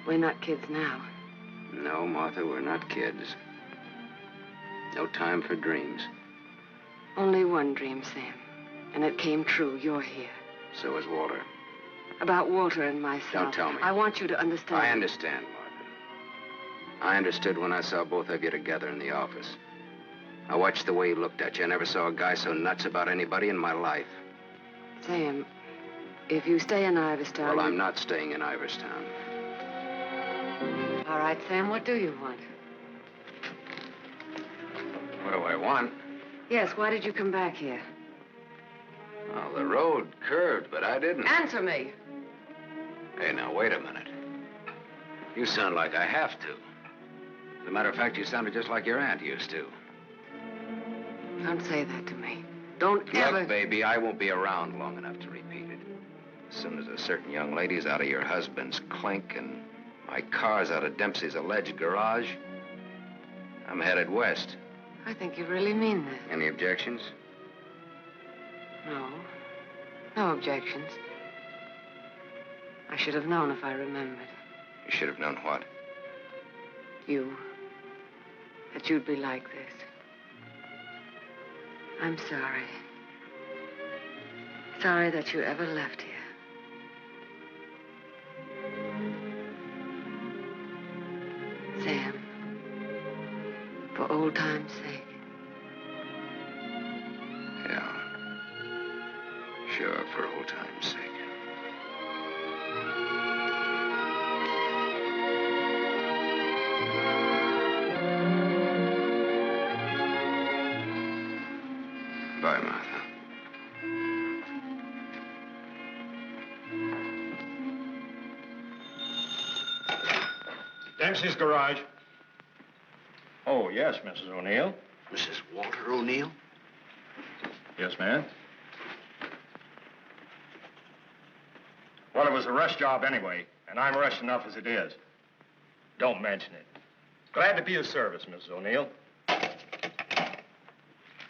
We're not kids now. No, Martha, we're not kids. No time for dreams. Only one dream, Sam. And it came true. You're here. So is Walter. About Walter and myself. Don't tell me. I want you to understand. I understand, Martha. I understood when I saw both of you together in the office. I watched the way he looked at you. I never saw a guy so nuts about anybody in my life. Sam, if you stay in Iverstown... Well, I'm not staying in Iverstown. All right, Sam, what do you want? What do I want? Yes, why did you come back here? Well, the road curved, but I didn't. Answer me. Hey, now, wait a minute. You sound like I have to. As a matter of fact, you sounded just like your aunt used to. Don't say that to me. Don't ever... Look, baby, I won't be around long enough to repeat it. As soon as a certain young lady's out of your husband's clink and my car's out of Dempsey's alleged garage, I'm headed west. I think you really mean that. Any objections? No. No objections. I should have known if I remembered. You should have known what? You. That you'd be like this. I'm sorry. Sorry that you ever left here. Sam, for old time's sake. Yeah. Sure, for old time's sake. Bye, Martha. Dempsey's garage. Oh, yes, Mrs. O'Neill. Mrs. Walter O'Neill? Yes, ma'am. Well, it was a rush job anyway, and I'm rushed enough as it is. Don't mention it. Glad to be of service, Mrs. O'Neill.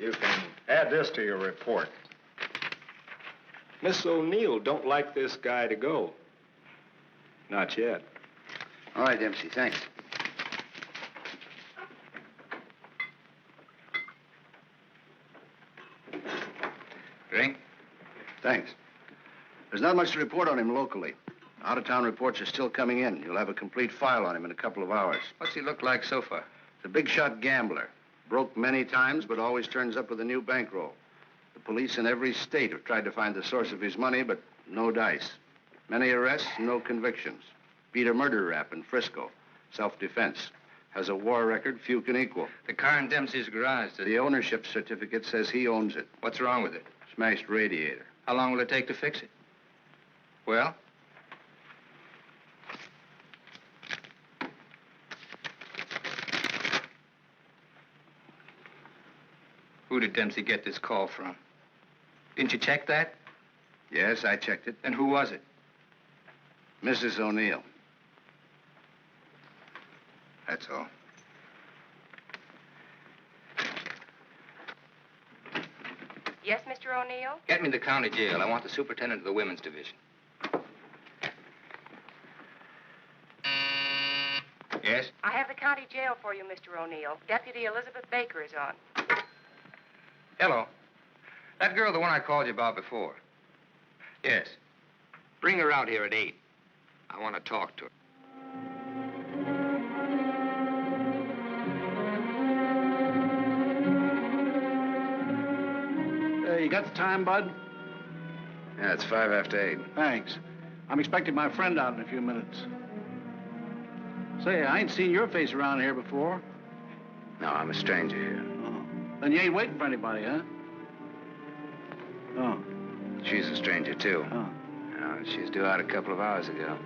You can add this to your report. Miss O'Neill don't like this guy to go. Not yet. All right, Dempsey, thanks. Drink? Thanks. There's not much to report on him locally. Out-of-town reports are still coming in. You'll have a complete file on him in a couple of hours. What's he look like so far? He's a big-shot gambler. Broke many times, but always turns up with a new bankroll. The police in every state have tried to find the source of his money, but no dice. Many arrests, no convictions. Beat a murder rap in Frisco. Self-defense. Has a war record few can equal. The car in Dempsey's garage. The ownership certificate says he owns it. What's wrong with it? Smashed radiator. How long will it take to fix it? Well? Who did Dempsey get this call from? Didn't you check that? Yes, I checked it. And who was it? Mrs. O'Neill. That's all. Yes, Mr. O'Neill? Get me to the county jail. I want the superintendent of the women's division. Yes? I have the county jail for you, Mr. O'Neill. Deputy Elizabeth Baker is on. Hello. That girl, the one I called you about before. Yes. Bring her out here at 8. I want to talk to her. got the time, Bud? Yeah, it's 5 after 8. Thanks. I'm expecting my friend out in a few minutes. Say, I ain't seen your face around here before. No, I'm a stranger here. Oh. Then you ain't waiting for anybody, huh? Oh. She's a stranger, too. Oh. She was due out a couple of hours ago.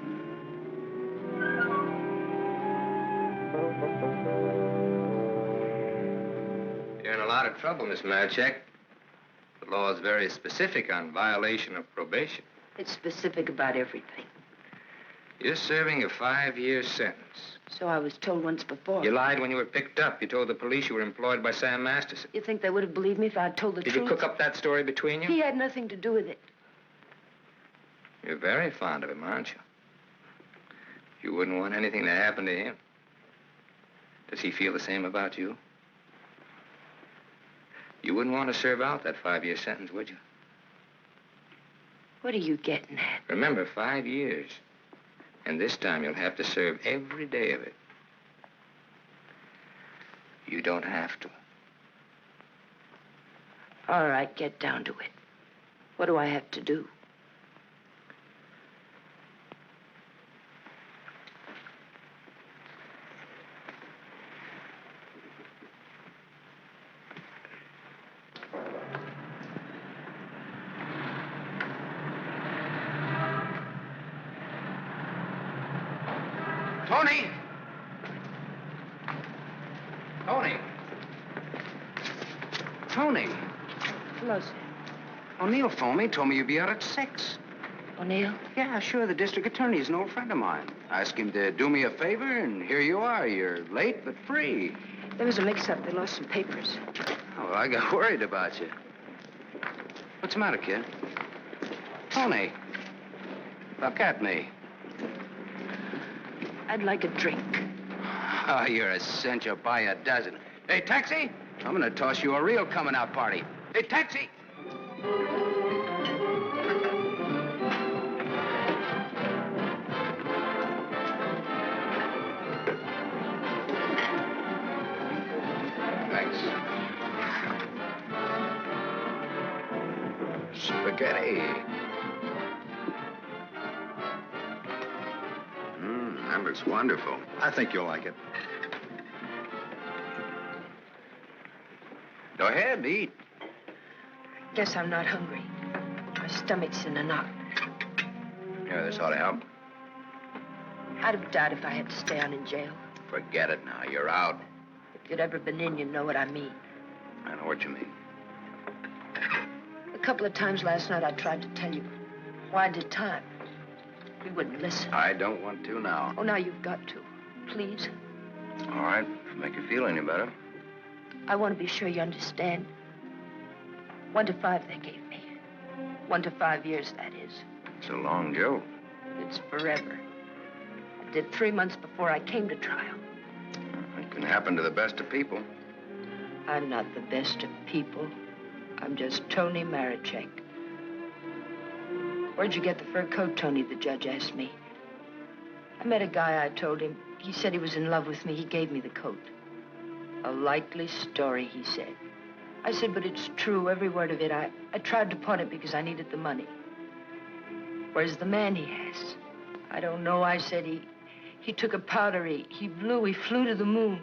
You're in a lot of trouble, Miss Marchek. The law is very specific on violation of probation. It's specific about everything. You're serving a 5-year sentence. So I was told once before. You lied when you were picked up. You told the police you were employed by Sam Masterson. You think they would have believed me if I'd told the Did truth? you cook up that story between you? He had nothing to do with it. You're very fond of him, aren't you? You wouldn't want anything to happen to him. Does he feel the same about you? You wouldn't want to serve out that 5-year sentence, would you? What are you getting at? Remember, 5 years. And this time you'll have to serve every day of it. You don't have to. All right, get down to it. What do I have to do? Tony! Tony! Tony! Hello, sir. O'Neill phoned me, told me you'd be out at 6. O'Neill? Yeah, sure. The district attorney is an old friend of mine. I asked him to do me a favor, and here you are. You're late, but free. There was a mix-up. They lost some papers. Oh, well, I got worried about you. What's the matter, kid? Tony, look at me. I'd like a drink. Oh, you're a cinch. You'll buy a dozen. Hey, taxi! I'm gonna toss you a real coming-out party. Hey, taxi! Thanks. Spaghetti. That looks wonderful. I think you'll like it. Go ahead, eat. Guess I'm not hungry. My stomach's in a knot. Here, this ought to help. I'd have died if I had to stay on in jail. Forget it now. You're out. If you'd ever been in, you'd know what I mean. I know what you mean. A couple of times last night I tried to tell you. Why did time? You wouldn't listen. I don't want to now. Oh, now you've got to. Please. All right, if it make you feel any better. I want to be sure you understand. 1 to 5 they gave me. 1 to 5 years, that is. It's a long joke. It's forever. I did 3 months before I came to trial. It can happen to the best of people. I'm not the best of people. I'm just Tony Marichek. Where'd you get the fur coat, Tony? The judge asked me. I met a guy, I told him. He said he was in love with me. He gave me the coat. A likely story, he said. I said, but it's true, every word of it. I tried to pawn it because I needed the money. Where's the man he has? I don't know, I said. He took a powder, he flew to the moon.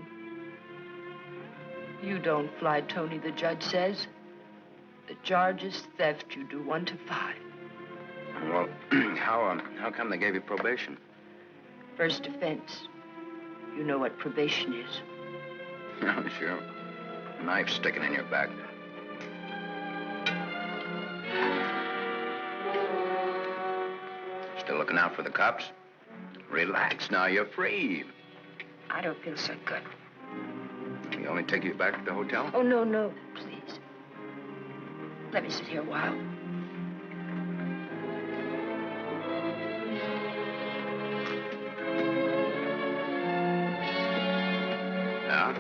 You don't fly, Tony, the judge says. The charge is theft. You do 1 to 5. Well, how come they gave you probation? First offense. You know what probation is. Oh, sure. Knife sticking in your back. Still looking out for the cops? Relax now, you're free. I don't feel so good. You only take you back to the hotel? Oh, no, please. Let me sit here a while. Yeah?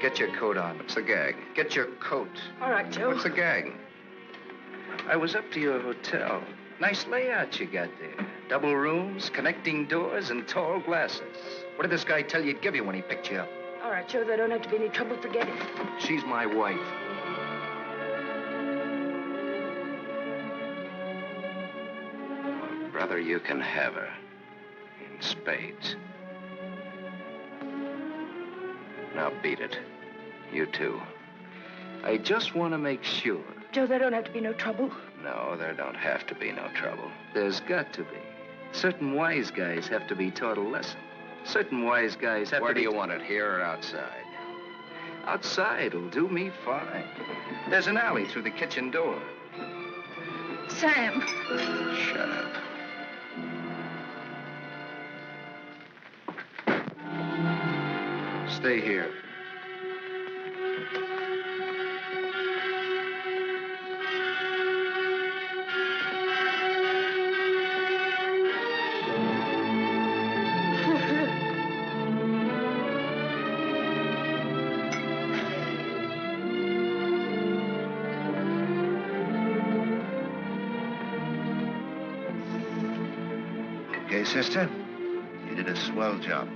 Get your coat on. What's the gag? Get your coat. All right, Joe. What's the gag? I was up to your hotel. Nice layout you got there. Double rooms, connecting doors, and tall glasses. What did this guy tell you he'd give you when he picked you up? All All right, Joe, there don't have to be any trouble. Forget it. She's my wife. Well, brother, you can have her. In spades. Now beat it. You too. I just want to make sure. Joe, there don't have to be no trouble. No, there don't have to be no trouble. There's got to be. Certain wise guys have to be taught a lesson. Certain wise guys have Where to be... do you want it, here or outside? Outside will do me fine. There's an alley through the kitchen door. Sam. Shut up. Stay here. Okay, sister? You did a swell job.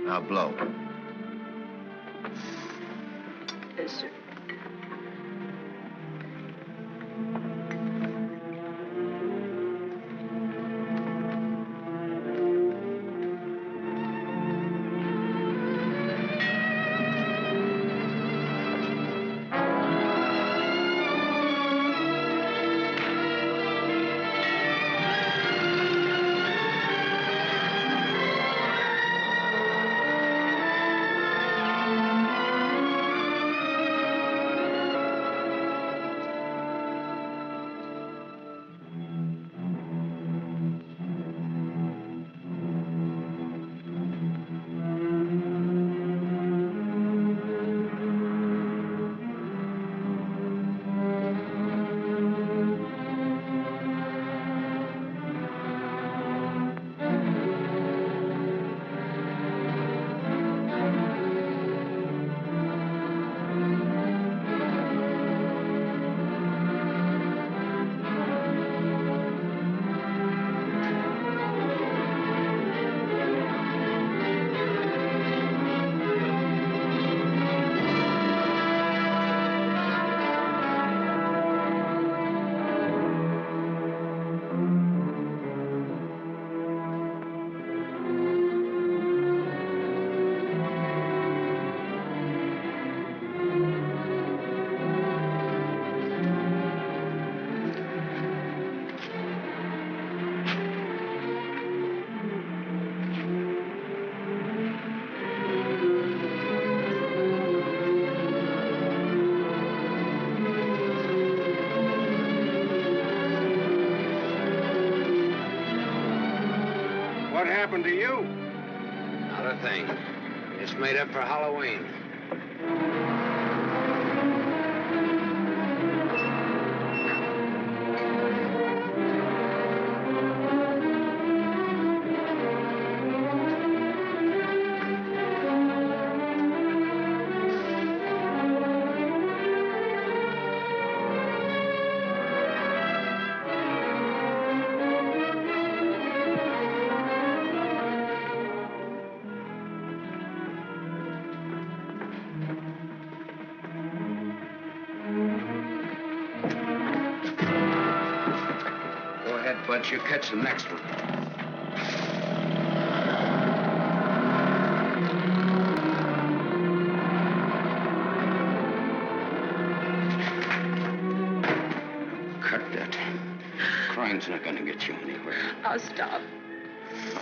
Now blow. Yes, sir. What happened to you? Not a thing. It's made up for Halloween. But you catch the next one. Cut that. Crime's not gonna get you anywhere. I'll stop.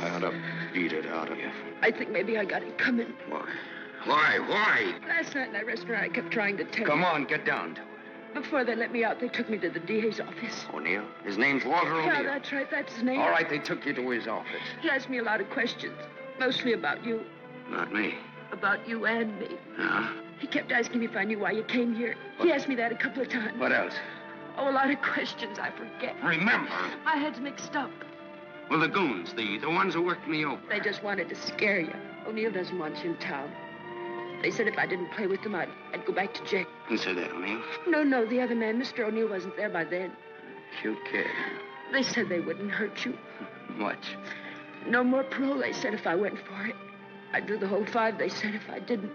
I ought to beat it out of you. I think maybe I got it coming. Why? Why? Last night in that restaurant, I kept trying to tell Come you. on, get down to it. Before they let me out, they took me to the DA's office. O'Neill? His name's Walter O'Neill. Yeah, that's right. That's his name. All right, they took you to his office. He asked me a lot of questions, mostly about you. Not me. About you and me. Huh? He kept asking me if I knew why you came here. He asked me that a couple of times. What else? Oh, a lot of questions I forget. Remember. My head's mixed up. Well, the goons, the ones who worked me over. They just wanted to scare you. O'Neill doesn't want you in town. They said if I didn't play with them, I'd go back to jail. Who said that, O'Neill? No, the other man, Mr. O'Neill, wasn't there by then. Cute kid. They said they wouldn't hurt you. Much. No more parole, they said, if I went for it. I'd do the whole 5 they said if I didn't.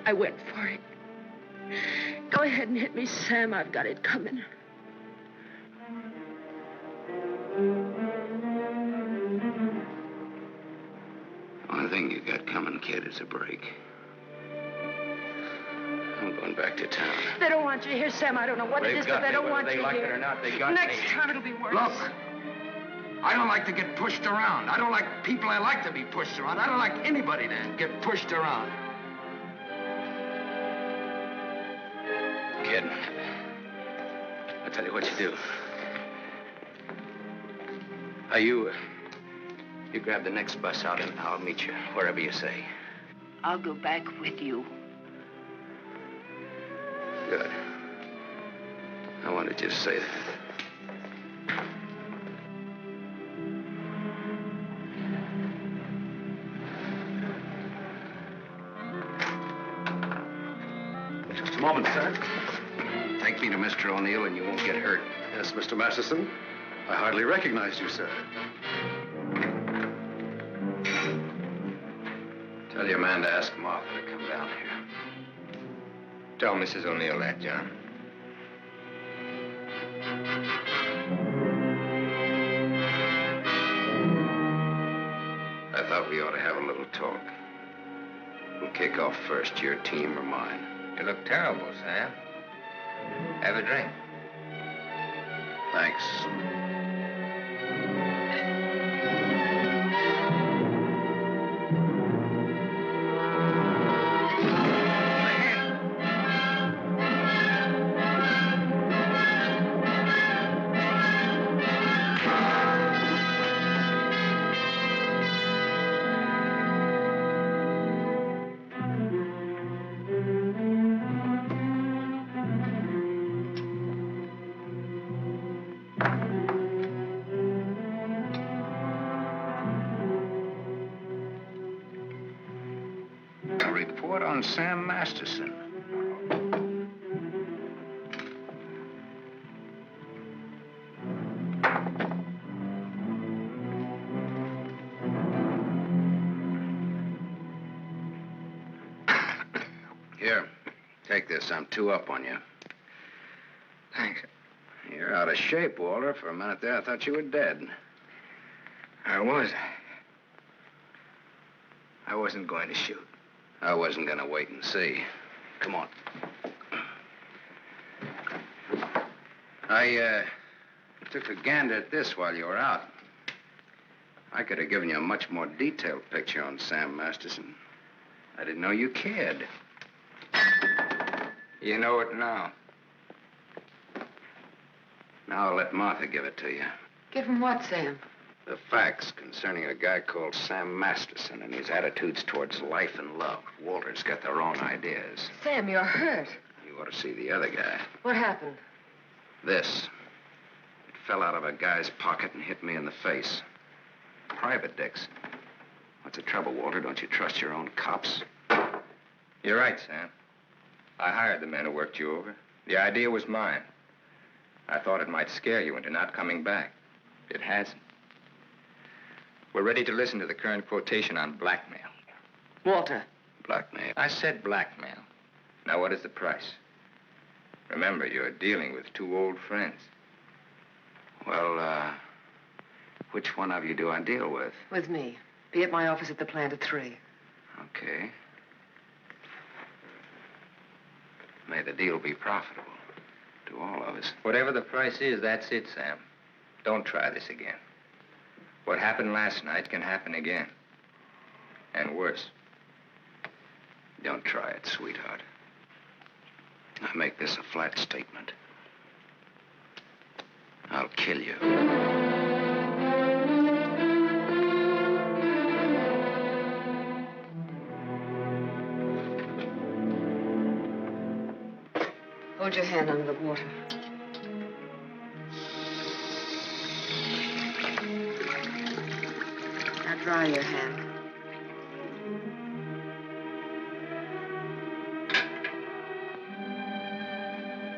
I went for it. Go ahead and hit me, Sam. I've got it coming. Only thing you got coming, kid, is a break. I'm going back to town. They don't want you here, Sam. I don't know what it is, but they don't want you here. Whether they like it or not, they got me. Next time it'll be worse. Look, I don't like to get pushed around. I don't like people I like to be pushed around. I don't like anybody to get pushed around. Kid, I'll tell you what you do. You grab the next bus out and I'll meet you wherever you say. I'll go back with you. Good. I wanted you to say that. Just a moment, sir. Take me to Mr. O'Neill and you won't get hurt. Yes, Mr. Masterson. I hardly recognized you, sir. Tell your man to ask Martha to come down here. Tell Mrs. O'Neill that, John. I thought we ought to have a little talk. We'll kick off first, your team or mine. You look terrible, Sam. Have a drink. Thanks. Report on Sam Masterson. Here, take this. I'm 2 up on you. Thanks. You're out of shape, Walter. For a minute there, I thought you were dead. I was. I wasn't going to shoot. I wasn't going to wait and see. Come on. I took a gander at this while you were out. I could have given you a much more detailed picture on Sam Masterson. I didn't know you cared. You know it now. Now I'll let Martha give it to you. Give him what, Sam? The facts concerning a guy called Sam Masterson and his attitudes towards life and love. Walter's got their own ideas. Sam, you're hurt. You ought to see the other guy. What happened? This. It fell out of a guy's pocket and hit me in the face. Private Dix. What's the trouble, Walter? Don't you trust your own cops? You're right, Sam. I hired the men who worked you over. The idea was mine. I thought it might scare you into not coming back. It hasn't. We're ready to listen to the current quotation on blackmail. Walter. Blackmail? I said blackmail. Now, what is the price? Remember, you're dealing with 2 old friends. Well, which one of you do I deal with? With me. Be at my office at the plant at 3. Okay. May the deal be profitable to all of us. Whatever the price is, that's it, Sam. Don't try this again. What happened last night can happen again. And worse. Don't try it, sweetheart. I make this a flat statement. I'll kill you. Hold your hand under the water. Now dry your hand.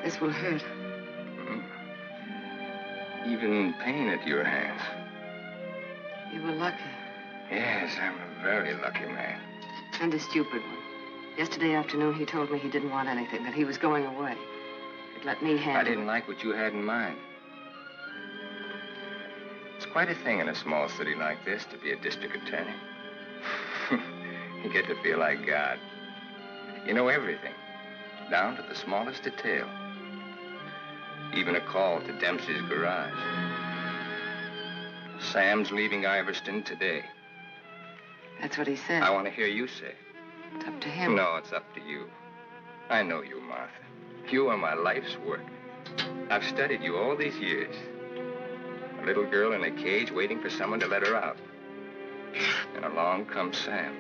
This will hurt. Even pain at your hands. You were lucky. Yes, I'm a very lucky man. And a stupid one. Yesterday afternoon, he told me he didn't want anything, that he was going away. He'd let me handle it. I didn't like what you had in mind. It's quite a thing in a small city like this to be a district attorney. You get to feel like God. You know everything, down to the smallest detail. Even a call to Dempsey's garage. Sam's leaving Iverston today. That's what he said. I want to hear you say. It's up to him. No, it's up to you. I know you, Martha. You are my life's work. I've studied you all these years. A little girl in a cage waiting for someone to let her out. And along comes Sam.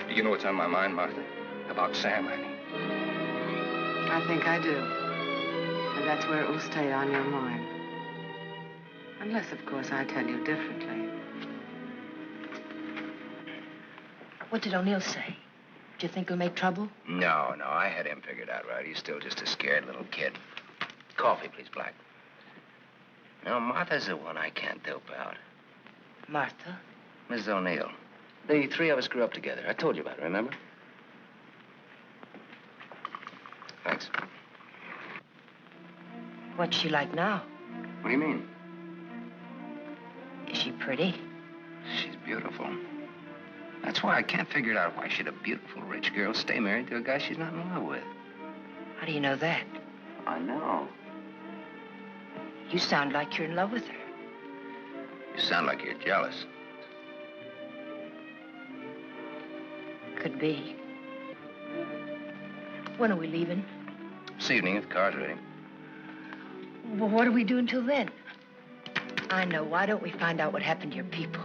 Do you know what's on my mind, Martha? About Sam, I mean. I think I do. And that's where it will stay on your mind. Unless, of course, I tell you differently. What did O'Neill say? Do you think we'll make trouble? No, I had him figured out right. He's still just a scared little kid. Coffee, please, Black. No, Martha's the one I can't dope out. Martha? Mrs. O'Neill. The three of us grew up together. I told you about it, remember? Thanks. What's she like now? What do you mean? Is she pretty? She's beautiful. That's why I can't figure it out. Why should a beautiful rich girl stay married to a guy she's not in love with? How do you know that? I know. You sound like you're in love with her. You sound like you're jealous. Could be. When are we leaving? This evening, if the car's ready. Well, what do we do until then? I know. Why don't we find out what happened to your people?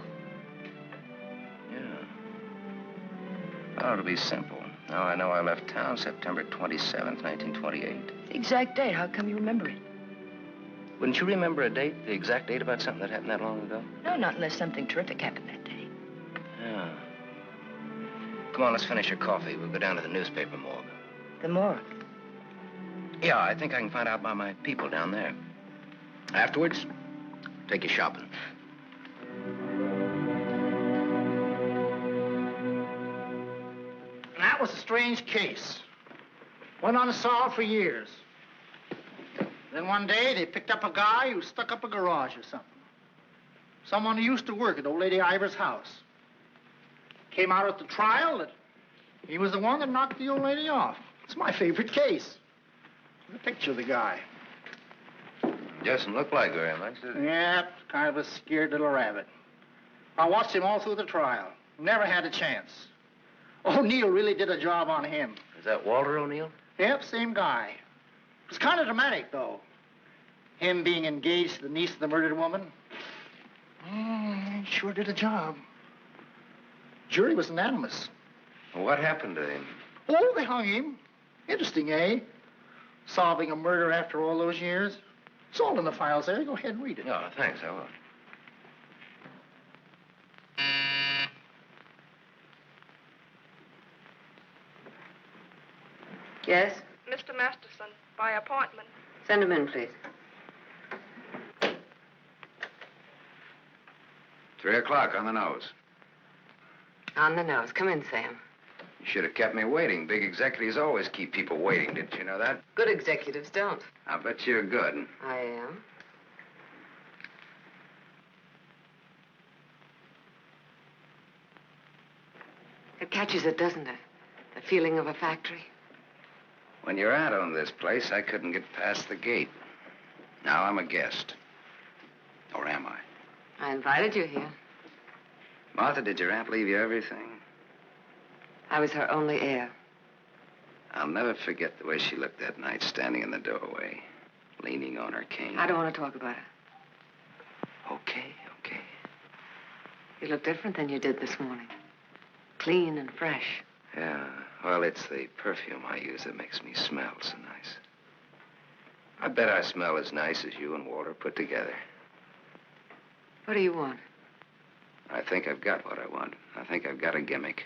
Oh, it'll be simple. Now I know I left town September 27th, 1928. The exact date. How come you remember it? Wouldn't you remember a date, the exact date about something that happened that long ago? No, not unless something terrific happened that day. Yeah. Come on, let's finish your coffee. We'll go down to the newspaper morgue. The morgue? Yeah, I think I can find out about my people down there. Afterwards, take you shopping. That was a strange case. Went unsolved for years. Then one day, they picked up a guy who stuck up a garage or something. Someone who used to work at old lady Ivers' house. Came out at the trial that he was the one that knocked the old lady off. It's my favorite case. The picture of the guy. Doesn't look like very much, does it? Yeah, kind of a scared little rabbit. I watched him all through the trial. Never had a chance. O'Neill really did a job on him. Is that Walter O'Neill? Yep, same guy. It was kind of dramatic, though. Him being engaged to the niece of the murdered woman. He sure did a job. Jury was unanimous. What happened to him? Oh, they hung him. Interesting, eh? Solving a murder after all those years. It's all in the files there. Go ahead and read it. No, thanks, I will. Yes? Mr. Masterson, by appointment. Send him in, please. 3 o'clock on the nose. On the nose. Come in, Sam. You should have kept me waiting. Big executives always keep people waiting. Didn't you know that? Good executives don't. I bet you're good. I am. It catches it, doesn't it? The feeling of a factory. When your aunt owned this place, I couldn't get past the gate. Now I'm a guest. Or am I? I invited you here. Martha, did your aunt leave you everything? I was her only heir. I'll never forget the way she looked that night standing in the doorway, leaning on her cane. I don't want to talk about it. Okay. You look different than you did this morning. Clean and fresh. Yeah, well, it's the perfume I use that makes me smell so nice. I bet I smell as nice as you and Walter put together. What do you want? I think I've got what I want. I think I've got a gimmick.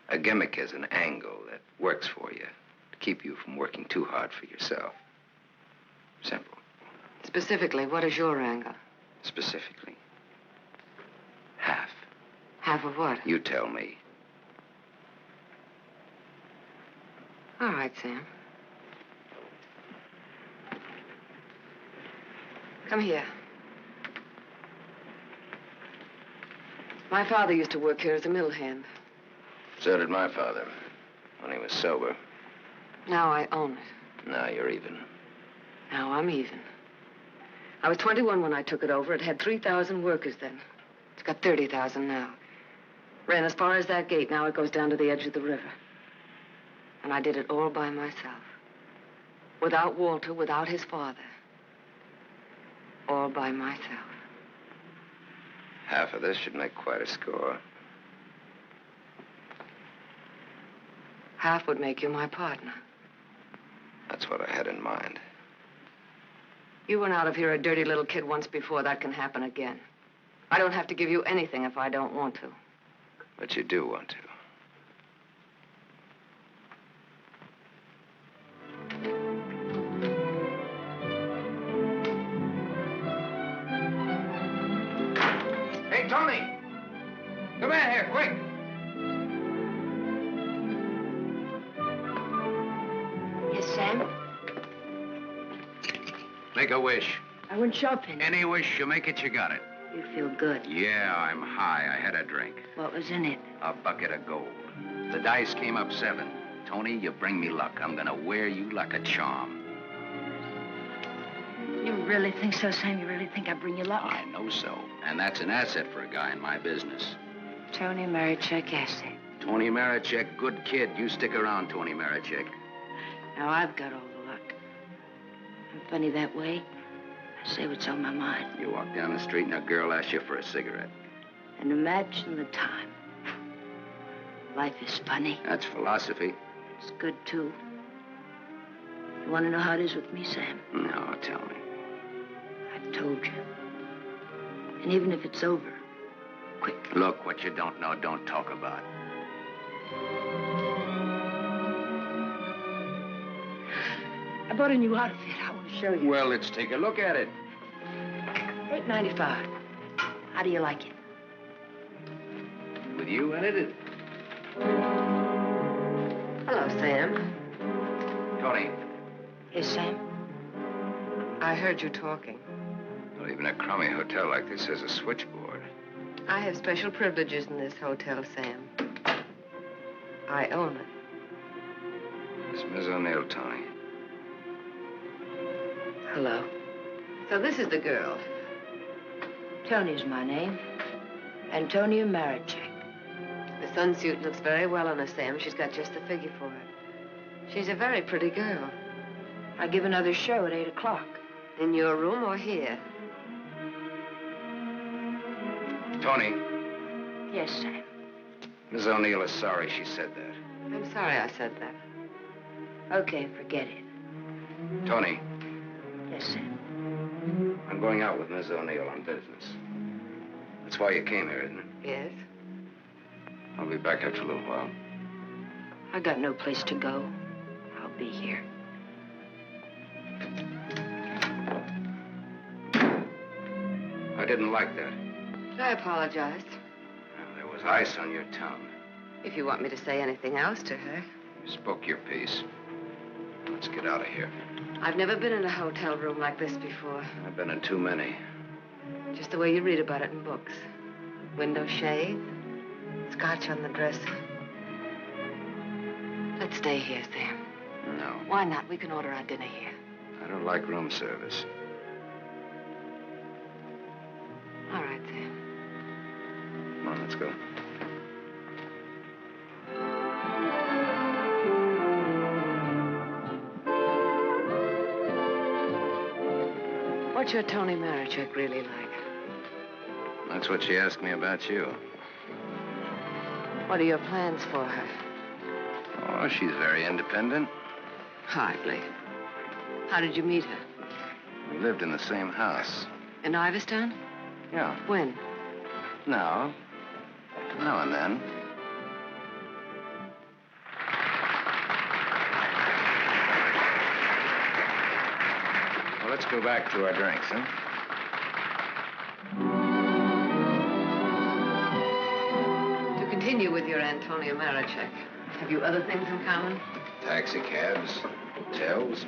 A gimmick is an angle that works for you to keep you from working too hard for yourself. Simple. Specifically, what is your angle? Specifically, half. Half of what? You tell me. All right, Sam. Come here. My father used to work here as a mill hand. So did my father, when he was sober. Now I own it. Now you're even. Now I'm even. I was 21 when I took it over. It had 3,000 workers then. It's got 30,000 now. Ran as far as that gate. Now it goes down to the edge of the river. And I did it all by myself. Without Walter, without his father. All by myself. Half of this should make quite a score. Half would make you my partner. That's what I had in mind. You went out of here a dirty little kid once before. That can happen again. I don't have to give you anything if I don't want to. But you do want to. Hey, Tony! Come in here, quick! Yes, Sam? Make a wish. I went shopping. Any wish you make it, you got it. You feel good. Yeah, I'm high. I had a drink. What was in it? A bucket of gold. The dice came up 7. Tony, you bring me luck. I'm gonna wear you like a charm. You really think so, Sam? You really think I bring you luck? I know so. And that's an asset for a guy in my business. Tony Marichek asset. Tony Marichek, good kid. You stick around, Tony Marichek. Now I've got all the luck. I'm funny that way. I say what's on my mind. You walk down the street and a girl asks you for a cigarette. And imagine the time. Life is funny. That's philosophy. It's good, too. You want to know how it is with me, Sam? No, tell me. I've told you. And even if it's over, quick. Look, what you don't know, don't talk about. I bought a new outfit. I want to show you. Well, let's take a look at it. $8.95. How do you like it? With you in it? Hello, Sam. Tony. Yes, Sam? I heard you talking. Well, even a crummy hotel like this has a switchboard. I have special privileges in this hotel, Sam. I own it. It's Miss O'Neill, Tony. Hello. So this is the girl. Tony's my name. Antonia Marichek. The sunsuit looks very well on her, Sam. She's got just the figure for it. She's a very pretty girl. I give another show at 8 o'clock. In your room or here? Tony, Yes, Sam. Miss O'Neill is sorry she said that. I'm sorry I said that. Okay, forget it. Tony, Yes, Sam. I'm going out with Miss O'Neill on business. That's why you came here, isn't it? Yes? I'll be back after a little while. I got no place to go. I'll be here. I didn't like that. I apologize. Well, there was ice on your tongue. If you want me to say anything else to her. You spoke your piece. Let's get out of here. I've never been in a hotel room like this before. I've been in too many. Just the way you read about it in books. Window shade, scotch on the dresser. Let's stay here, Sam. No. Why not? We can order our dinner here. I don't like room service. All right, Sam. Come on, let's go. What's your Tony Marichek really like? That's what she asked me about you. What are your plans for her? Oh, she's very independent. Hardly. How did you meet her? We lived in the same house. In Iverstown? Yeah. When? Now and then. Well, let's go back to our drinks, huh? continue with your Antonia Marichek. Have you other things in common? Taxicabs, hotels,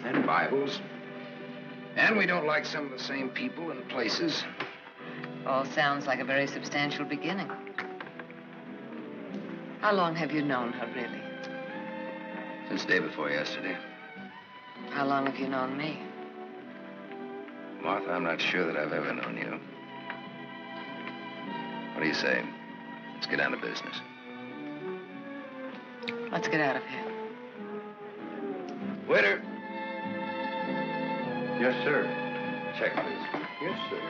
and Bibles. And we don't like some of the same people and places. All sounds like a very substantial beginning. How long have you known her, really? Since the day before yesterday. How long have you known me? Martha, I'm not sure that I've ever known you. What do you say? Let's get down to business. Let's get out of here. Waiter. Yes, sir. Check, please. Yes, sir.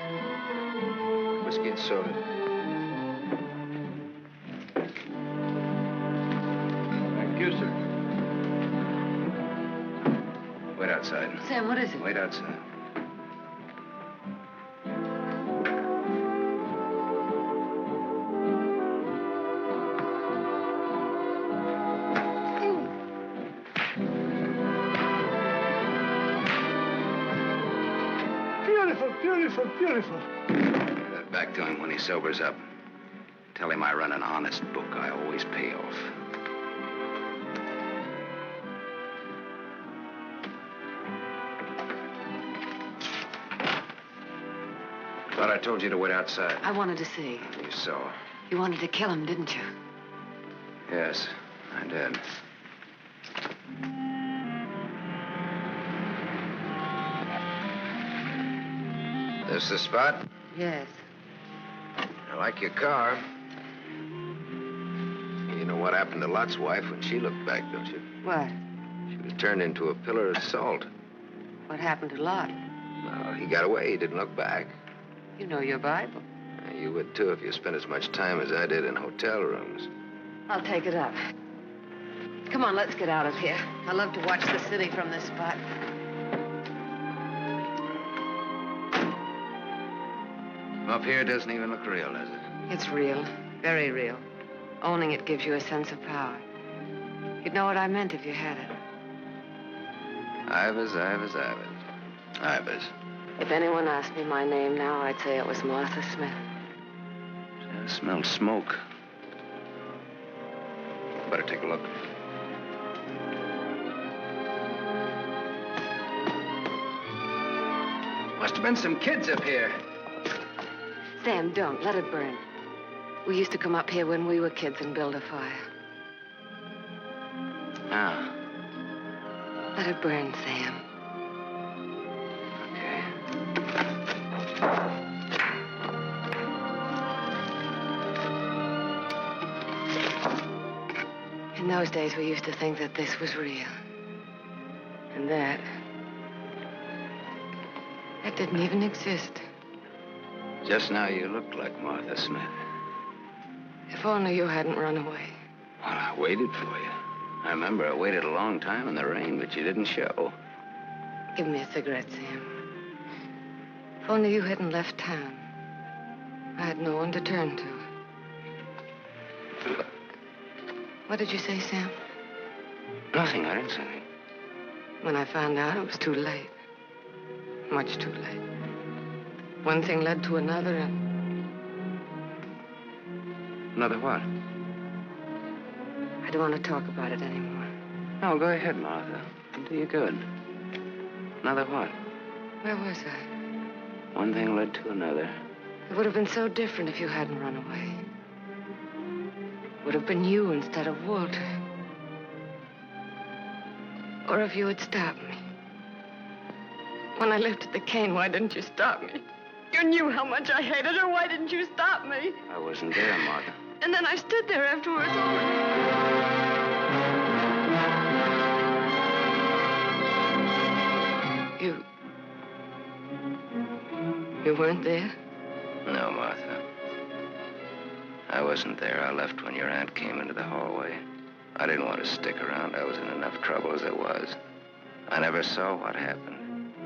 Whiskey and soda. Thank you, sir. Wait outside. Sam, what is it? Wait outside. Beautiful, beautiful. Give that back to him when he sobers up. Tell him I run an honest book. I always pay off. Thought I told you to wait outside. I wanted to see. You saw. You wanted to kill him, didn't you? Yes, I did. This the spot? Yes. I like your car. You know what happened to Lot's wife when she looked back, don't you? What? She was turned into a pillar of salt. What happened to Lot? Well, he got away. He didn't look back. You know your Bible. You would, too, if you spent as much time as I did in hotel rooms. I'll take it up. Come on, let's get out of here. I love to watch the city from this spot. Up here doesn't even look real, does it? It's real. Very real. Owning it gives you a sense of power. You'd know what I meant if you had it. Ivers, Ivers, Ivers. Ivers. If anyone asked me my name now, I'd say it was Martha Smith. I smell smoke. Better take a look. Must have been some kids up here. Sam, don't. Let it burn. We used to come up here when we were kids and build a fire. Ah. Let it burn, Sam. Okay. In those days, we used to think that this was real. And that didn't even exist. Just now you looked like Martha Smith. If only you hadn't run away. Well, I waited for you. I remember I waited a long time in the rain, but you didn't show. Give me a cigarette, Sam. If only you hadn't left town. I had no one to turn to. What did you say, Sam? Nothing. I didn't say anything. When I found out, it was too late. Much too late. One thing led to another, and... Another what? I don't want to talk about it anymore. No, go ahead, Martha. It'll do you good. Another what? Where was I? One thing led to another. It would have been so different if you hadn't run away. It would have been you instead of Walter. Or if you had stopped me. When I lifted the cane, why didn't you stop me? You knew how much I hated her. Why didn't you stop me? I wasn't there, Martha. And then I stood there afterwards. You weren't there? No, Martha. I wasn't there. I left when your aunt came into the hallway. I didn't want to stick around. I was in enough trouble as it was. I never saw what happened.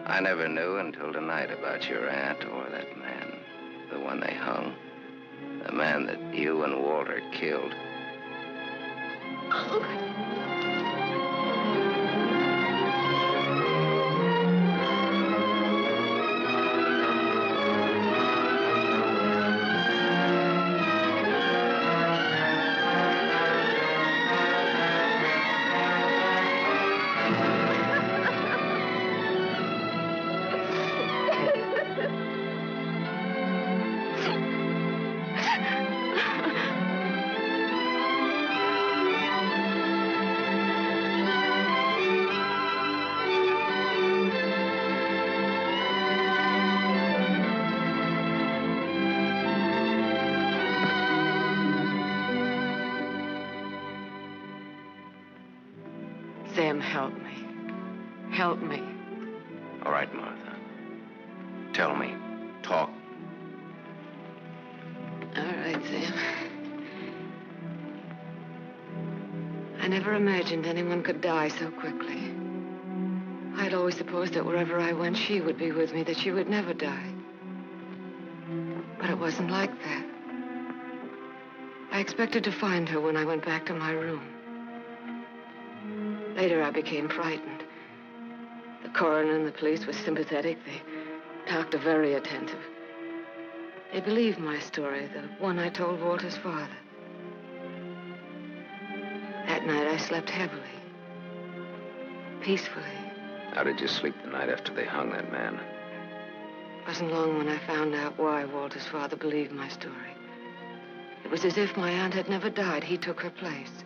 I never knew until tonight about your aunt or that man, the one they hung. The man that you and Walter killed. Sam, help me. Help me. All right, Martha. Tell me. Talk. All right, Sam. I never imagined anyone could die so quickly. I'd always supposed that wherever I went, she would be with me, that she would never die. But it wasn't like that. I expected to find her when I went back to my room. Later, I became frightened. The coroner and the police were sympathetic. They talked very attentive. They believed my story, the one I told Walter's father. That night, I slept heavily, peacefully. How did you sleep the night after they hung that man? It wasn't long when I found out why Walter's father believed my story. It was as if my aunt had never died. He took her place.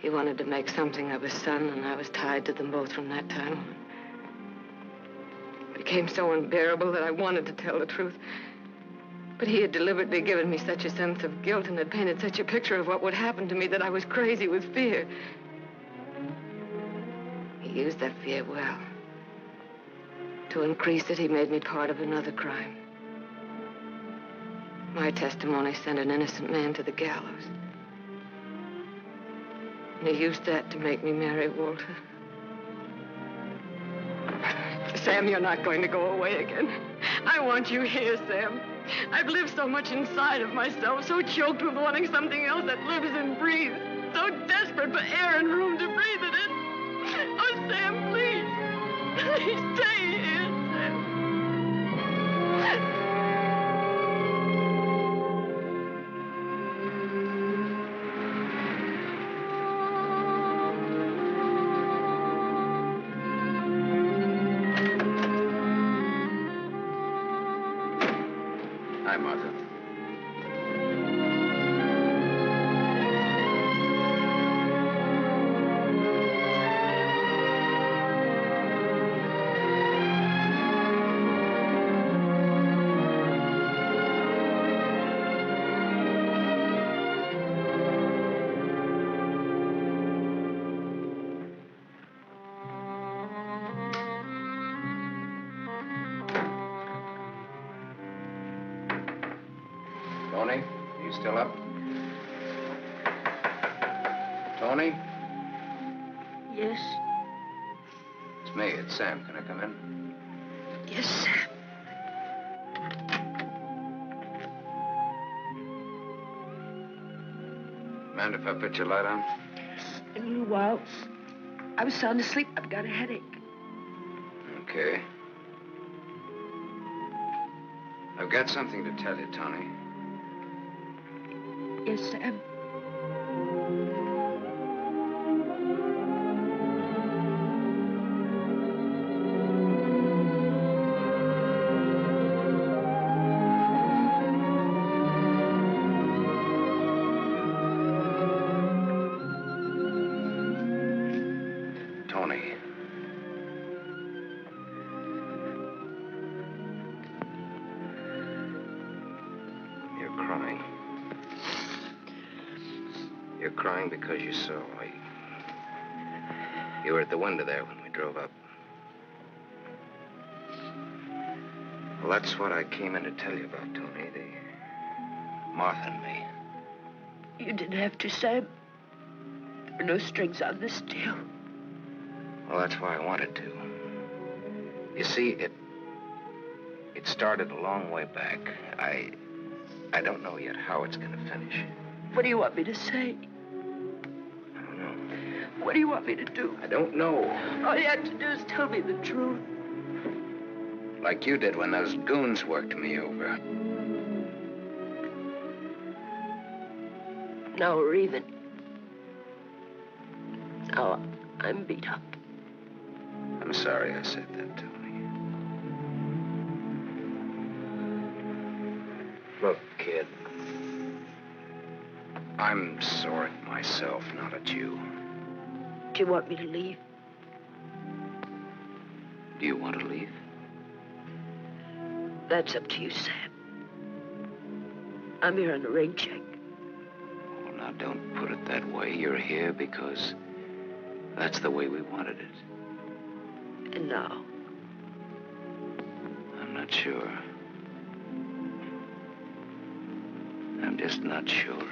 He wanted to make something of his son, and I was tied to them both from that time on. It became so unbearable that I wanted to tell the truth. But he had deliberately given me such a sense of guilt and had painted such a picture of what would happen to me that I was crazy with fear. He used that fear well. To increase it, he made me part of another crime. My testimony sent an innocent man to the gallows. And he used that to make me marry Walter. Sam, you're not going to go away again. I want you here, Sam. I've lived so much inside of myself, so choked with wanting something else that lives and breathes, so desperate for air and room to breathe it in. Oh, Sam, please. Please stay here, Sam. Hi, Martha. Tony, you still up? Tony? Yes? It's me, it's Sam. Can I come in? Yes, Sam. Mind if I put your light on? In a little while. I was sound asleep. I've got a headache. Okay. I've got something to tell you, Tony. Yes, Sam. Tony. You're crying. You're crying because you saw me. You were at the window there when we drove up. Well, that's what I came in to tell you about, Tony. The Martha and me. You didn't have to, Sam. There are no strings on this deal. Well, that's why I wanted to. You see, it started a long way back. I don't know yet how it's going to finish. What do you want me to say? I don't know. What do you want me to do? I don't know. All you have to do is tell me the truth. Like you did when those goons worked me over. Now we're even. Now I'm beat up. I'm sorry I said that, Tony. Look, kid. I'm sore at myself, not at you. Do you want me to leave? Do you want to leave? That's up to you, Sam. I'm here on a rain check. Well, now, don't put it that way. You're here because That's the way we wanted it. And now? I'm not sure. I'm just not sure.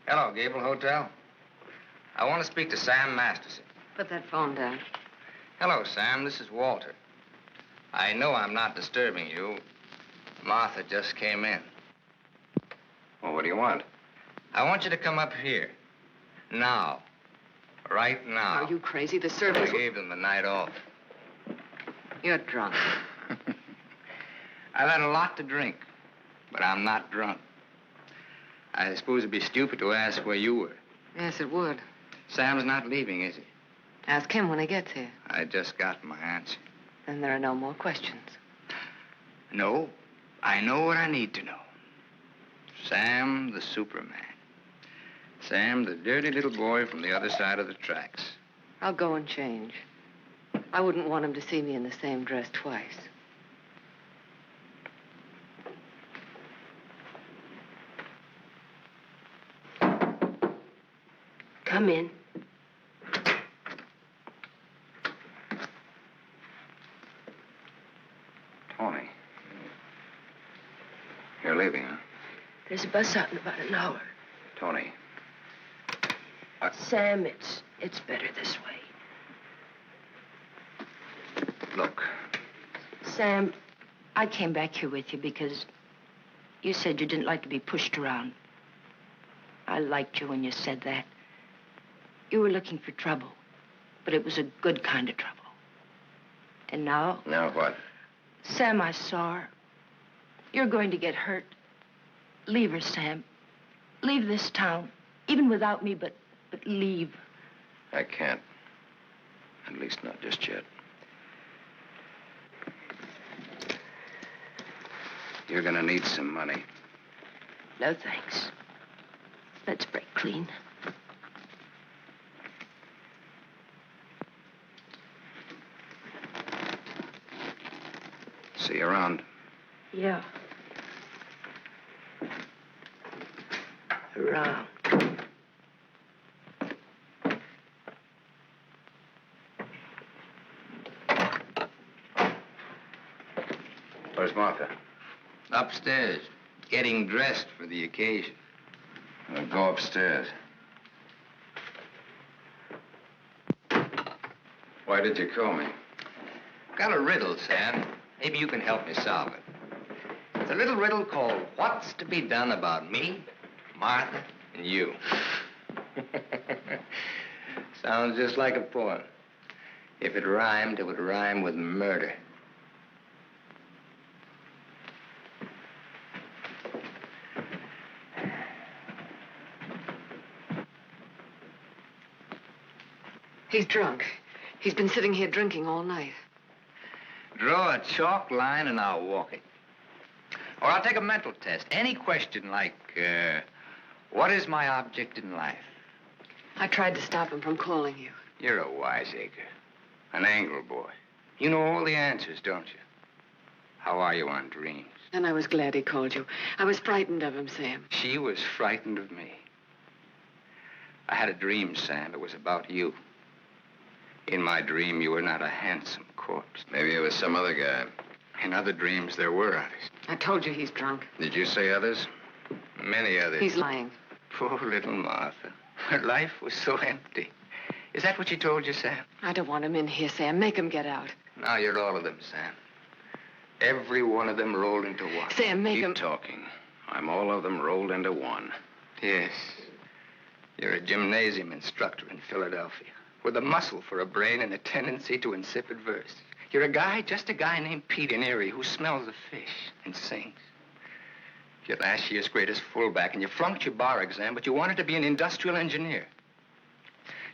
Hello, Gable Hotel. I want to speak to Sam Masterson. Put that phone down. Hello, Sam. This is Walter. I know I'm not disturbing you. Martha just came in. Well, what do you want? I want you to come up here. Now. Right now. Are you crazy? The I servants... gave them the night off. You're drunk. I've had a lot to drink, but I'm not drunk. I suppose it'd be stupid to ask where you were. Yes, it would. Sam's not leaving, is he? Ask him when he gets here. I just got my answer. Then there are no more questions. No, I know what I need to know. Sam, the Superman. Sam, the dirty little boy from the other side of the tracks. I'll go and change. I wouldn't want him to see me in the same dress twice. Come in. Tony. You're leaving, huh? There's a bus out in about an hour. Tony. Sam, it's better this way. Look. Sam, I came back here with you because you said you didn't like to be pushed around. I liked you when you said that. You were looking for trouble, but it was a good kind of trouble. And now... Now what? Sam, I saw her. You're going to get hurt. Leave her, Sam. Leave this town. Even without me, but leave. I can't. At least not just yet. You're gonna need some money. No, thanks. Let's break clean. See you around. Yeah. Around. Where's Martha? Upstairs, getting dressed for the occasion. Well, go upstairs. Why did you call me? Got a riddle, Sam. Maybe you can help me solve it. It's a little riddle called What's to Be Done About Me, Martha, and You. Sounds just like a poem. If it rhymed, it would rhyme with murder. He's drunk. He's been sitting here drinking all night. Draw a chalk line and I'll walk it. Or I'll take a mental test. Any question like, what is my object in life? I tried to stop him from calling you. You're a wiseacre. An angle boy. You know all the answers, don't you? How are you on dreams? And I was glad he called you. I was frightened of him, Sam. She was frightened of me. I had a dream, Sam. It was about you. In my dream, you were not a handsome corpse. Maybe it was some other guy. In other dreams, there were others. I told you he's drunk. Did you say others? Many others. He's lying. Poor little Martha. Her life was so empty. Is that what she told you, Sam? I don't want him in here, Sam. Make him get out. Now you're all of them, Sam. Every one of them rolled into one. Sam, make him... Keep talking. I'm all of them rolled into one. Yes. You're a gymnasium instructor in Philadelphia with a muscle for a brain and a tendency to insipid verse. You're a guy, just a guy named Pete in Erie who smells the fish and sings. You're last year's greatest fullback, and you flunked your bar exam, but you wanted to be an industrial engineer.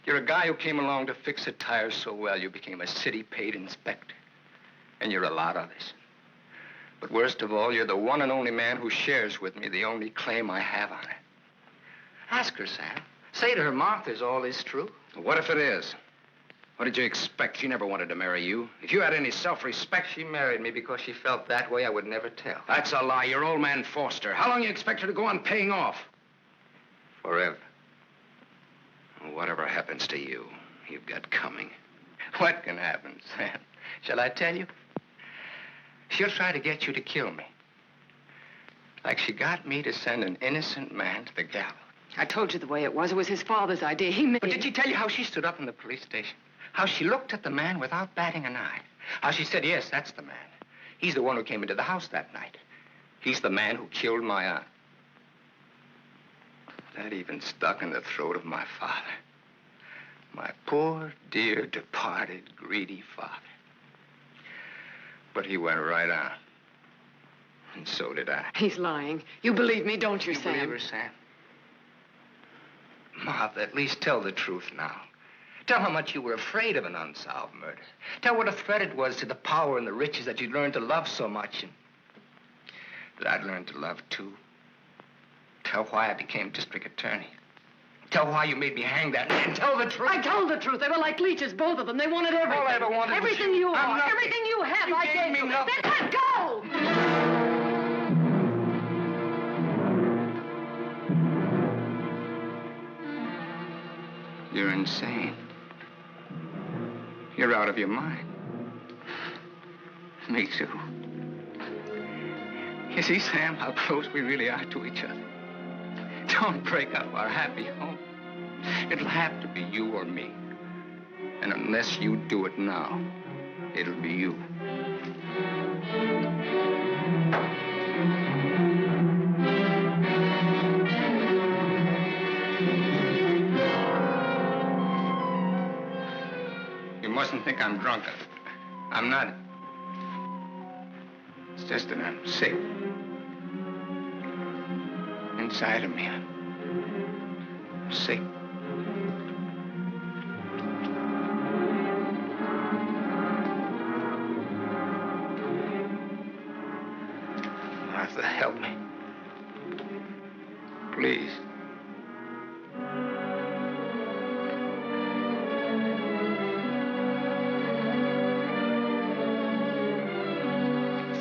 You're a guy who came along to fix a tire so well you became a city-paid inspector. And you're a lot others. But worst of all, you're the one and only man who shares with me the only claim I have on her. Ask her, Sam. Say to her, Martha, is all this true? What if it is? What did you expect? She never wanted to marry you. If you had any self-respect... She married me because she felt that way. I would never tell. That's a lie. Your old man forced her. How long do you expect her to go on paying off? Forever. Whatever happens to you, you've got coming. What can happen, Sam? Shall I tell you? She'll try to get you to kill me. Like she got me to send an innocent man to the gallows. I told you the way it was. It was his father's idea. He made... But did she tell you how she stood up in the police station? How she looked at the man without batting an eye? How she said, yes, that's the man. He's the one who came into the house that night. He's the man who killed my aunt. That even stuck in the throat of my father. My poor, dear, departed, greedy father. But he went right on. And so did I. He's lying. You believe me, don't you, Sam? Believe her, Sam? Martha, at least tell the truth now. Tell how much you were afraid of an unsolved murder. Tell what a threat it was to the power and the riches that you'd learned to love so much, and that I'd learned to love, too. Tell why I became district attorney. Tell why you made me hang that man. Tell the truth. I told the truth. They were like leeches, both of them. They wanted everything. All I ever wanted was everything you are. nothing. Everything you have, You I gave gave me you. nothing. Then let go! You're insane. You're out of your mind. Me too. You see, Sam, how close we really are to each other. Don't break up our happy home. It'll have to be you or me. And unless you do it now, it'll be you. You mustn't think I'm drunk. I'm not. It's just that I'm sick. Inside of me, I'm sick. Martha, help me. Please.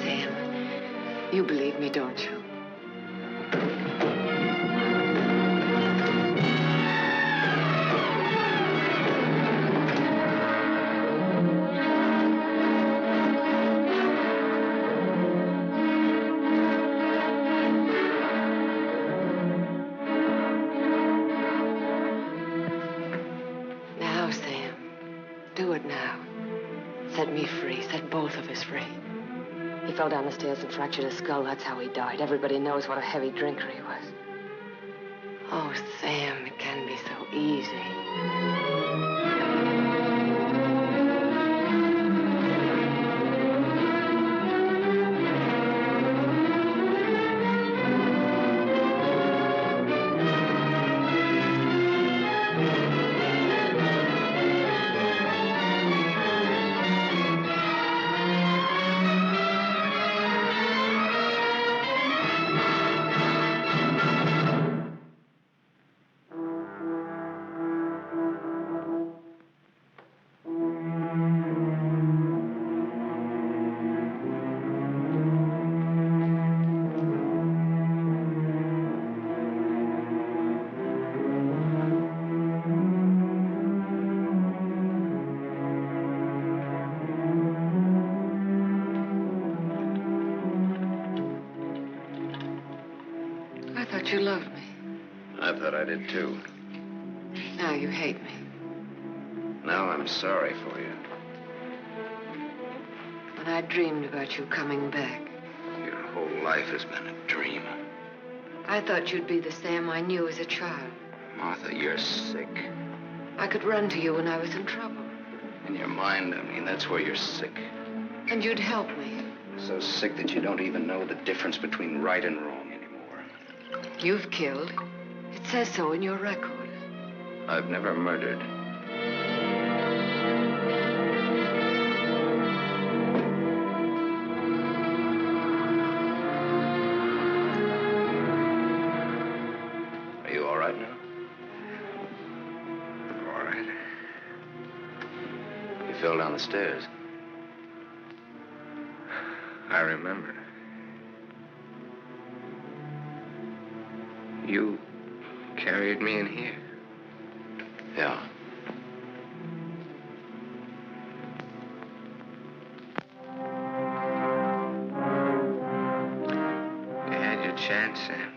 Sam, you believe me, don't you? Now, Sam, do it now. Set me free. Set both of us free. He fell down the stairs and fractured his skull. That's how he died. Everybody knows what a heavy drinker he was. Oh, Sam, it can be so easy. I thought you loved me. I thought I did, too. Now you hate me. Now I'm sorry for you. When I dreamed about you coming back, Your whole life has been a dream. I thought you'd be the Sam I knew as a child. Martha, you're sick. I could run to you when I was in trouble. In your mind, I mean, that's where you're sick. And you'd help me. So sick that you don't even know the difference between right and wrong anymore. You've killed. It says so in your record. I've never murdered. Are you all right now? You fell down the stairs. I remember. You carried me in here. Yeah. You had your chance, Sam.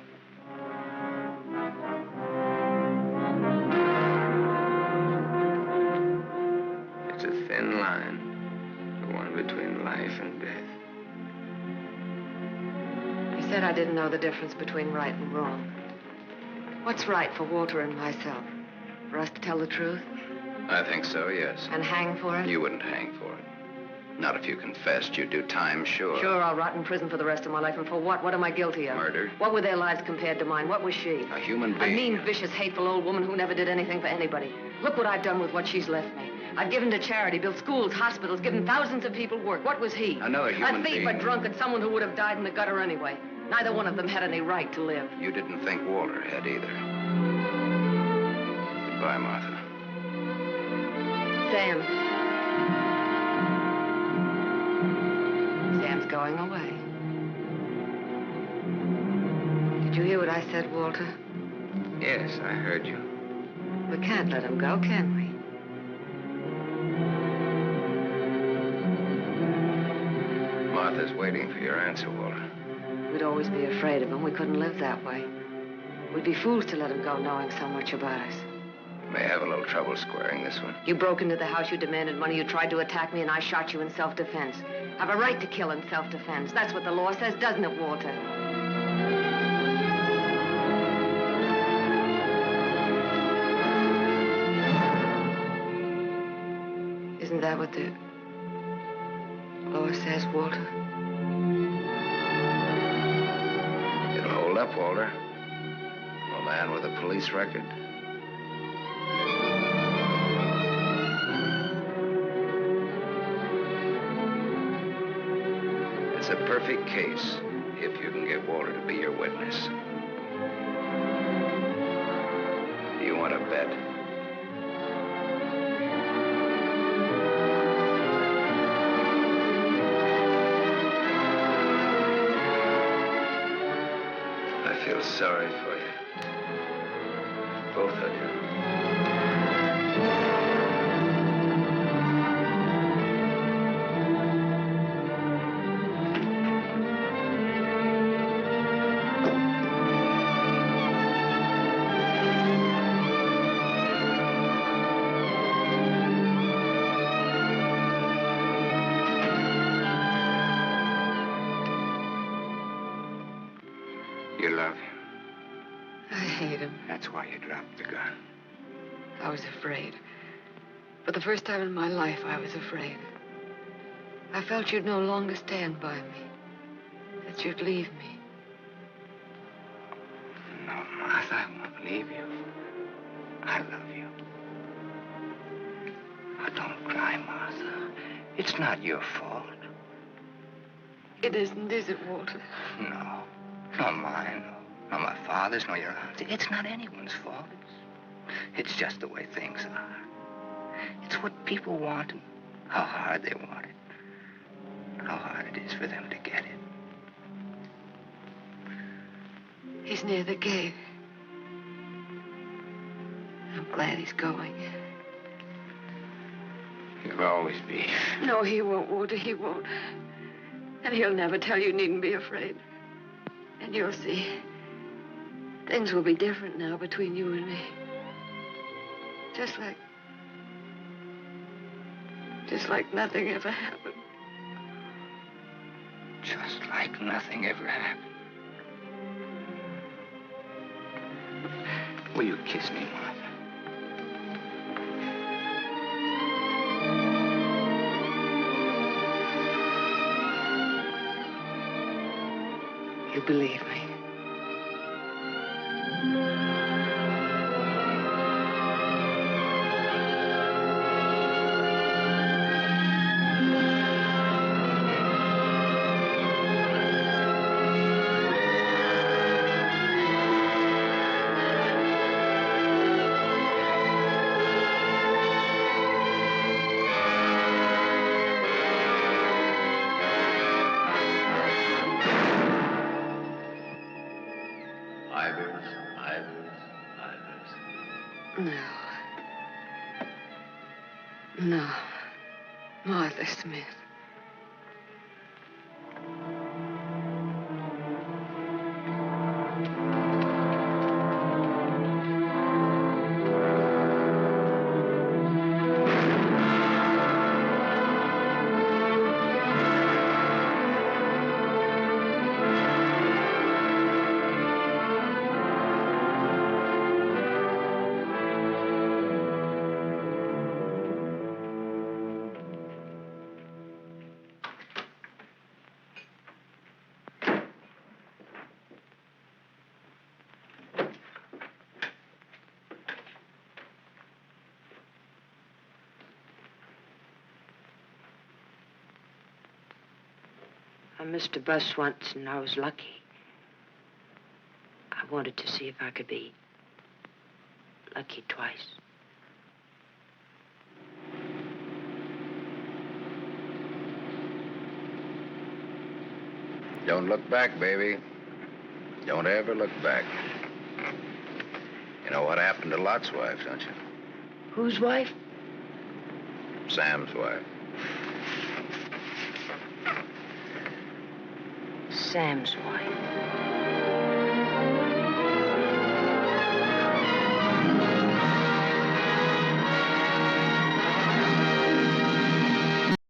It's a thin line, the one between life and death. You said I didn't know the difference between right and wrong. What's right for Walter and myself? For us to tell the truth? I think so, yes. And hang for it? You wouldn't hang for it. Not if you confessed. You'd do time, sure. Sure, I'll rot in prison for the rest of my life. And for what? What am I guilty of? Murder. What were their lives compared to mine? What was she? A human A being. mean, vicious, hateful old woman who never did anything for anybody. Look what I've done with what she's left me. I've given to charity, built schools, hospitals, given thousands of people work. What was he? Another human A thief, being. a drunkard, someone who would have died in the gutter anyway. Neither one of them had any right to live. You didn't think Walter had either. Goodbye, Martha. Sam. Sam's going away. Did you hear what I said, Walter? Yes, I heard you. We can't let him go, can we? Martha's waiting for your answer, Walter. We'd always be afraid of him. We couldn't live that way. We'd be fools to let him go knowing so much about us. May have a little trouble squaring this one. You broke into the house, you demanded money, you tried to attack me, and I shot you in self-defense. Have a right to kill in self-defense. That's what the law says, doesn't it, Walter? Isn't that what the law says, Walter? It'll hold up, Walter. A man with a police record. It's a perfect case if you can get Walter to be your witness. Do you want to bet? I feel sorry for you. Both of you. You love him. I hate him. That's why you dropped the gun. I was afraid. For the first time in my life, I was afraid. I felt you'd no longer stand by me. That you'd leave me. No, Martha, I won't leave you. I love you. Oh, don't cry, Martha. It's not your fault. It isn't, is it, Walter? No. Nor mine, nor my father's, nor your aunt's. It's not anyone's fault. It's just the way things are. It's what people want and how hard they want it. How hard it is for them to get it. He's near the gate. I'm glad he's going. He'll always be. No, he won't, Walter, he won't. And he'll never tell you needn't be afraid. And you'll see. Things will be different now between you and me. Just like nothing ever happened. Just like nothing ever happened. Will you kiss me, Martha? You believe me. No. No. Martha Smith. I missed a bus once, and I was lucky. I wanted to see if I could be lucky twice. Don't look back, baby. Don't ever look back. You know what happened to Lot's wife, don't you? Whose wife? Sam's wife. Sam's wife.